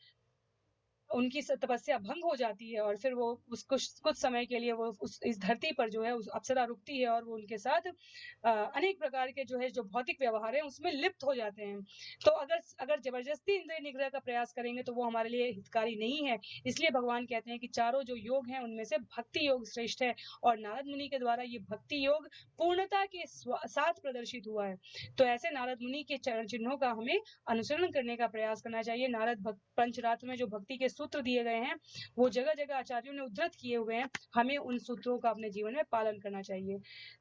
उनकी तपस्या भंग हो जाती है और फिर वो कुछ समय के लिए वो इस धरती पर जो है उस अप्सरा रुकती है और वो उनके साथ अनेक प्रकार के जो है जो भौतिक व्यवहार है उसमें लिप्त हो जाते हैं। तो अगर जबरदस्ती इंद्रिय निग्रह का प्रयास करेंगे तो वो हमारे लिए हितकारी नहीं है। इसलिए भगवान कहते हैं कि चारों जो योग हैं उनमें से भक्ति योग श्रेष्ठ है, और नारद मुनि के द्वारा ये भक्ति योग पूर्णता के साथ प्रदर्शित हुआ है। तो ऐसे नारद मुनि के चरण चिन्हों का हमें अनुसरण करने का प्रयास करना चाहिए। नारद पंचरात्र में जो भक्ति के सूत्र दिए गए हैं वो जगह जगह आचार्यों ने उद्धृत किए हुए हैं, हमें उन सूत्रों का अपने जीवन में पालन करना चाहिए।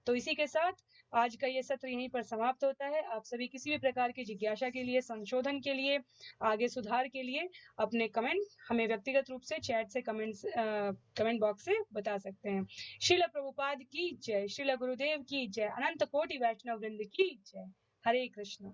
तो इसी के साथ आज का ये सत्र यहीं पर समाप्त होता है। आप सभी किसी भी प्रकार की जिज्ञासा के लिए, संशोधन के लिए, आगे सुधार के लिए अपने कमेंट हमें व्यक्तिगत रूप से चैट से कमेंट बॉक्स से बता सकते हैं। श्रील प्रभुपाद की जय, श्रील गुरुदेव की जय, अनंत कोटि वैष्णव वृंद की जय। हरे कृष्ण।